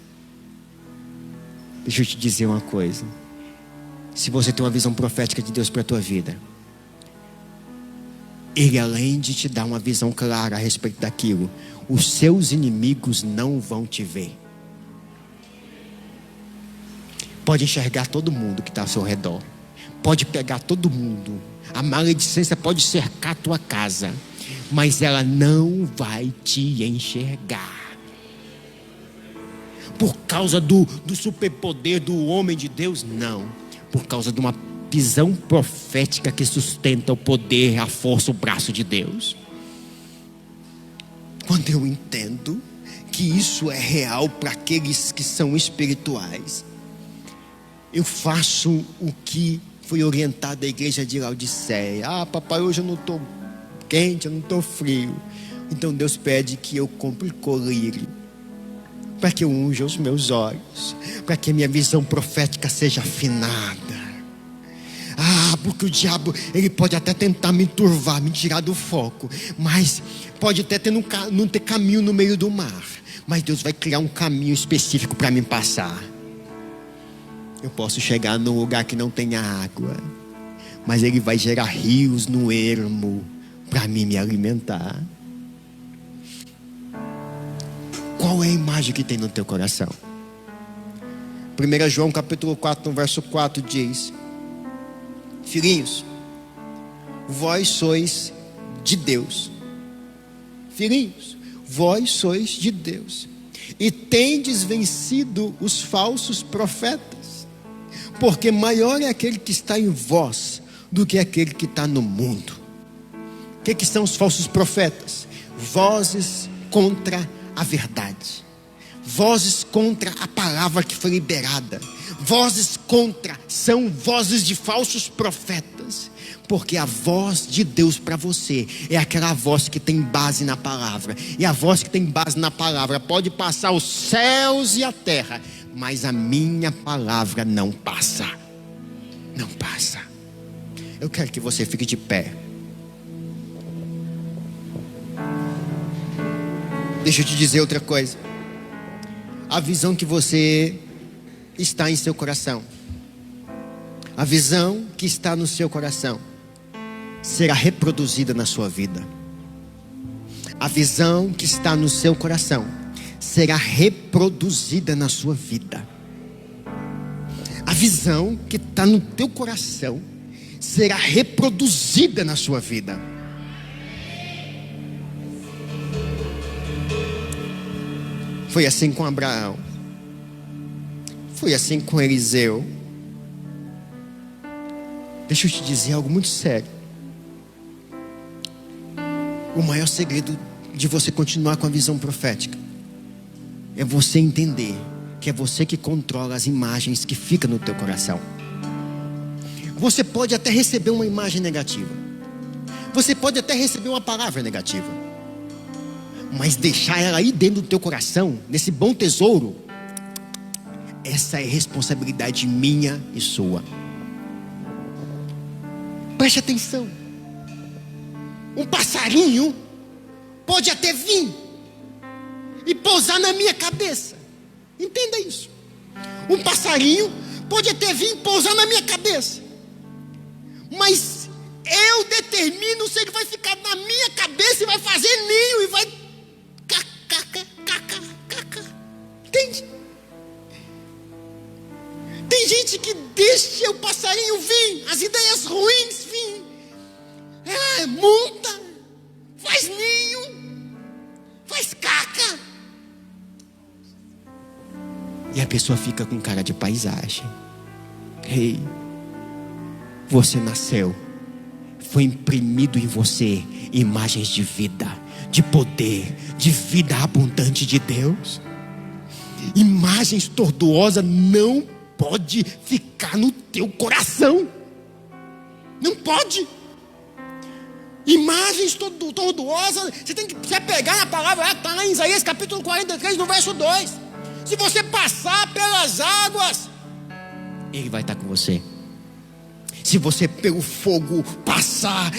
Deixa eu te dizer uma coisa: se você tem uma visão profética de Deus para a tua vida, Ele, além de te dar uma visão clara a respeito daquilo, os seus inimigos não vão te ver. Pode enxergar todo mundo que está ao seu redor, pode pegar todo mundo, a maledicência pode cercar a tua casa, mas ela não vai te enxergar. Por causa do superpoder do homem de Deus? Não. Por causa de uma visão profética que sustenta o poder, a força, o braço de Deus. Quando eu entendo que isso é real para aqueles que são espirituais, eu faço o que foi orientado à igreja de Laodiceia. Ah, papai, hoje eu não estou quente, eu não estou frio. Então Deus pede que eu compre colírio, para que eu unja os meus olhos, para que a minha visão profética seja afinada. Ah, porque o diabo, ele pode até tentar me turvar, me tirar do foco, mas pode até não ter caminho no meio do mar, mas Deus vai criar um caminho específico para me passar. Eu posso chegar num lugar que não tenha água, mas Ele vai gerar rios no ermo para mim me alimentar. Qual é a imagem que tem no teu coração? 1 João capítulo 4, no verso 4 diz: filhinhos, vós sois de Deus. Filhinhos, vós sois de Deus, e tendes vencido os falsos profetas, porque maior é aquele que está em vós do que aquele que está no mundo. O que são os falsos profetas? Vozes contra a verdade, vozes contra a palavra que foi liberada, vozes contra, são vozes de falsos profetas, porque a voz de Deus para você é aquela voz que tem base na palavra, e a voz que tem base na palavra pode passar os céus e a terra, mas a minha palavra não passa, não passa. Eu quero que você fique de pé. Deixa eu te dizer outra coisa. A visão que você está em seu coração, a visão que está no seu coração será reproduzida na sua vida. A visão que está no seu coração será reproduzida na sua vida. A visão que está no teu coração será reproduzida na sua vida. Foi assim com Abraão, foi assim com Eliseu. Deixa eu te dizer algo muito sério. O maior segredo de você continuar com a visão profética é você entender que é você que controla as imagens que ficam no teu coração. Você pode até receber uma imagem negativa, você pode até receber uma palavra negativa, Mas deixar ela aí dentro do teu coração, nesse bom tesouro, essa é responsabilidade minha e sua. Preste atenção. Um passarinho pode até vir e pousar na minha cabeça. Entenda isso. Um passarinho pode até vir e pousar na minha cabeça, mas eu determino se ele vai ficar na minha cabeça e vai fazer ninho e vai caca. Entende? Tem gente que deixa o passarinho vir, as ideias ruins vir, monta, faz ninho, faz caca, e a pessoa fica com cara de paisagem. Ei, você nasceu, foi imprimido em você imagens de vida, de poder, de vida abundante de Deus. Imagens tortuosas não pode ficar no teu coração. Não pode. Imagens tortuosas, você tem que pegar na palavra, está lá em Isaías capítulo 43, no verso 2. Se você passar pelas águas, Ele vai estar com você. Se você pelo fogo passar,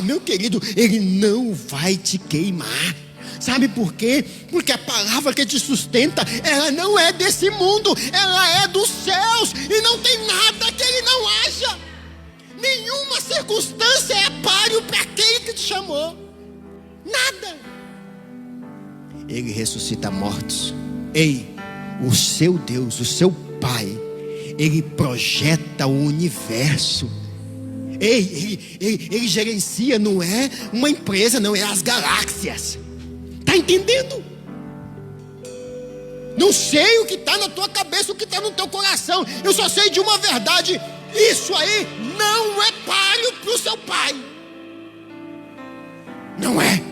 meu querido, Ele não vai te queimar. Sabe por quê? Porque a palavra que te sustenta, ela não é desse mundo, ela é dos céus, e não tem nada que Ele não haja. Nenhuma circunstância é páreo para aquele que te chamou. Nada. Ele ressuscita mortos. Ei, o seu Deus, o seu Pai, Ele projeta o universo. Ele gerencia, não é uma empresa, não é as galáxias. Está entendendo? Não sei o que está na tua cabeça, o que está no teu coração. Eu só sei de uma verdade: isso aí não é páreo para o seu Pai. Não é.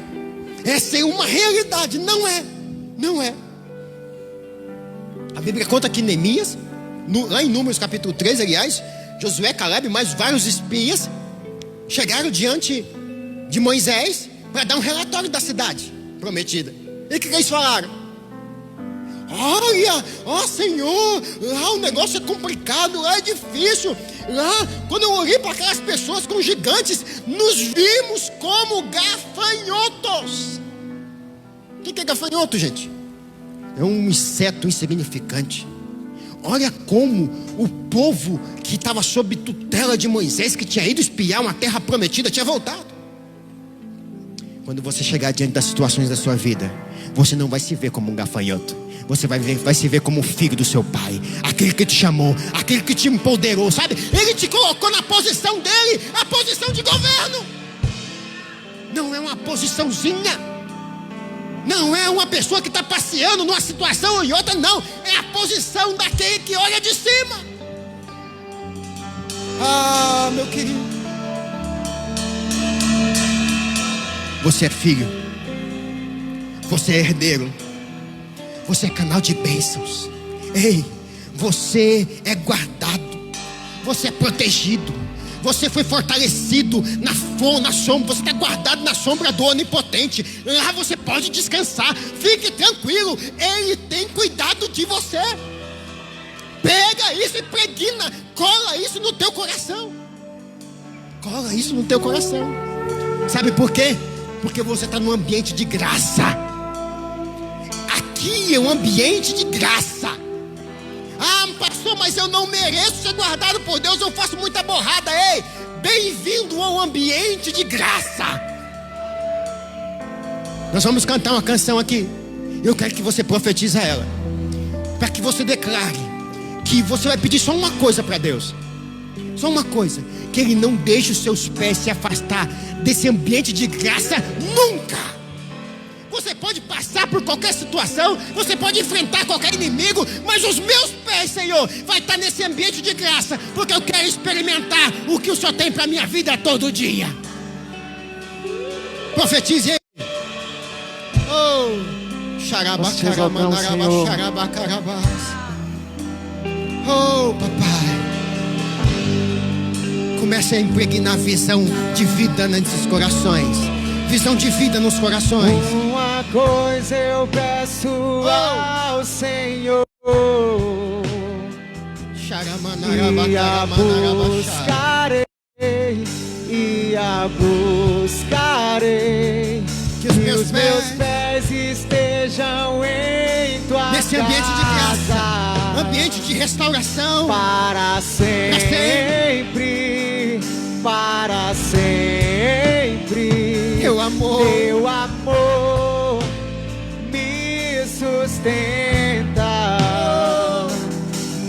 Essa é uma realidade. Não é. A Bíblia conta que Neemias, lá em Números capítulo 3, aliás, Josué, Caleb, mais vários espias chegaram diante de Moisés para dar um relatório da cidade prometida. E o que eles falaram? Olha, Senhor, lá o negócio é complicado, lá é difícil. Lá, quando eu olhei para aquelas pessoas com gigantes, nos vimos como gafanhotos. O que é gafanhoto, gente? É um inseto insignificante. Olha como o povo que estava sob tutela de Moisés, que tinha ido espiar uma terra prometida, tinha voltado. Quando você chegar diante das situações da sua vida, você não vai se ver como um gafanhoto. Você vai se ver como o filho do seu Pai, aquele que te chamou, aquele que te empoderou, sabe? Ele te colocou na posição dele, a posição de governo. Não é uma posiçãozinha. Não é uma pessoa que está passeando numa situação e outra, não. É a posição daquele que olha de cima. Meu querido, você é filho, você é herdeiro, você é canal de bênçãos. Ei, você é guardado, você é protegido, você foi fortalecido na sombra, você está guardado na sombra do Onipotente. Lá você pode descansar, fique tranquilo, Ele tem cuidado de você. Pega isso e impregna, cola isso no teu coração. Cola isso no teu coração. Sabe por quê? Porque você está num ambiente de graça. Aqui é um ambiente de graça. Pastor, mas eu não mereço ser guardado por Deus, eu faço muita borrada. Ei, bem-vindo ao ambiente de graça. Nós vamos cantar uma canção aqui. Eu quero que você profetize ela, para que você declare que você vai pedir só uma coisa para Deus. Só uma coisa: que Ele não deixe os seus pés se afastar desse ambiente de graça nunca. Você pode passar por qualquer situação, você pode enfrentar qualquer inimigo, mas os meus pés, Senhor, vai estar nesse ambiente de graça, porque eu quero experimentar o que o Senhor tem para a minha vida todo dia. Profetize aí. Papai, comece a impregnar visão de vida nesses corações. Visão de vida nos corações. coisa eu peço ao Senhor, e a buscarei, e a buscarei, que os meus pés estejam em tua nesse casa, ambiente de graça, ambiente de restauração, para sempre, para sempre. Teu amor me sustenta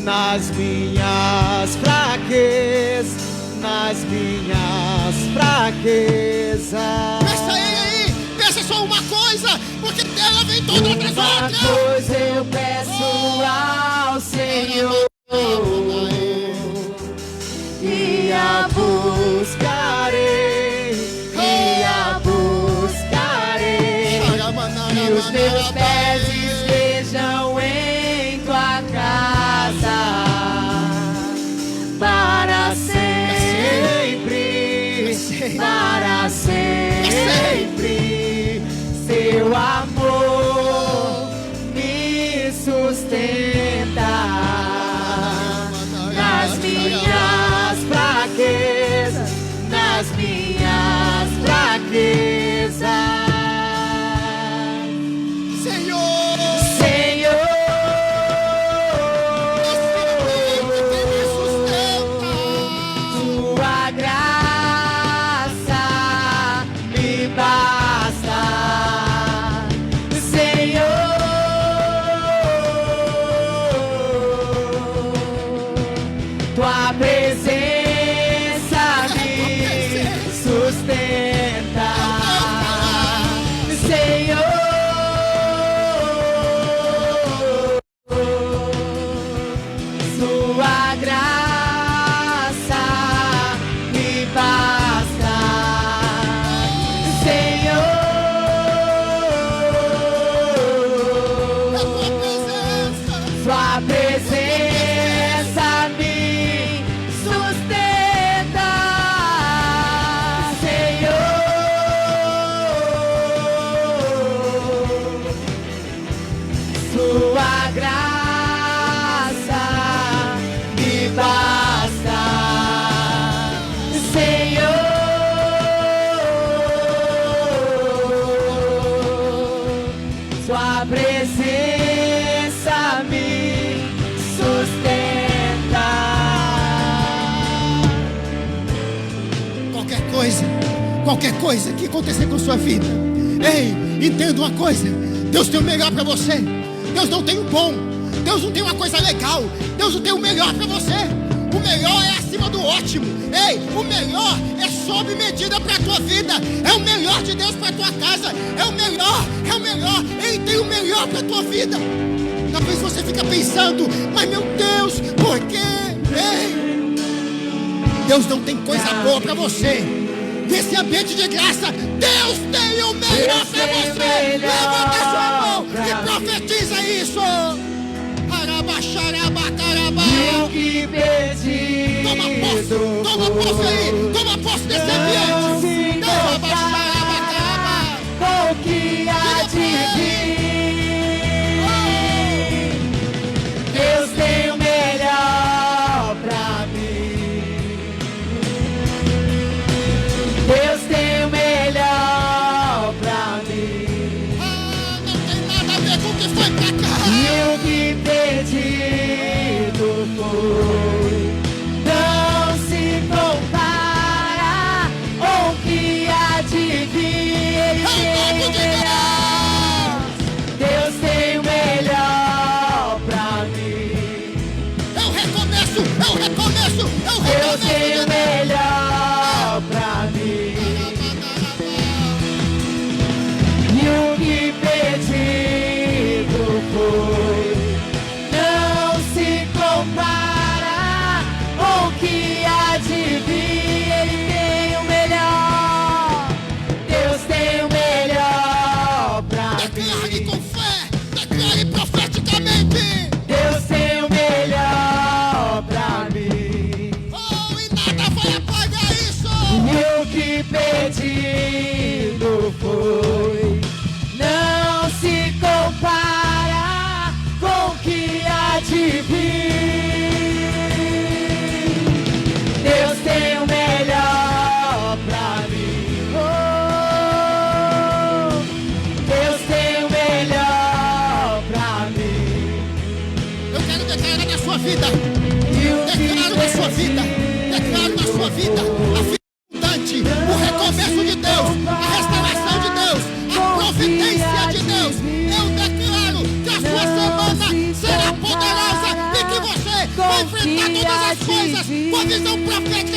nas minhas fraquezas, nas minhas fraquezas. Peça ele aí, peça só uma coisa, porque dela vem todas as outras. Uma coisa eu peço ao Senhor, e a buscarei, e a buscarei, que os meus pés estejam em tua casa, para sempre, para sempre. Seu amor me sustenta nas minhas fraquezas, nas minhas fraquezas. Senhor, Senhor, quem me sustenta, tua graça me basta. Senhor, tua presença me sustenta. Senhor, sua graça me basta. Senhor, sua presença me sustenta. Senhor, sua graça me basta. Senhor, sua presença me sustenta. qualquer coisa que acontecer com sua vida, ei, entenda uma coisa: Deus tem o melhor para você. Deus não tem o bom, Deus não tem uma coisa legal, Deus não tem o melhor para você. O melhor é acima do ótimo. Ei, o melhor é sob medida para a tua vida. É o melhor de Deus para a tua casa. É o melhor, é o melhor. Ele tem o melhor para a tua vida. Talvez você fica pensando: mas meu Deus, por quê? Ei, Deus não tem coisa boa para você. Nesse ambiente de graça, Deus tem o melhor para você. Levanta sua mão e profetiza isso. E o que pedi, Toma posse aí, toma posse desse ambiente. com o que há de vir. Deus tem o melhor pra mim. Deus tem o melhor pra mim. Não tem nada a ver com o que foi pra cá. E o que pedido foi, não se compara, oh na sua vida. Declaro na sua vida. Declaro na sua vida a vida abundante, o recomeço de Deus, a restauração de Deus, a providência de Deus. Eu declaro que a sua semana será poderosa e que você vai enfrentar todas as coisas com a visão profética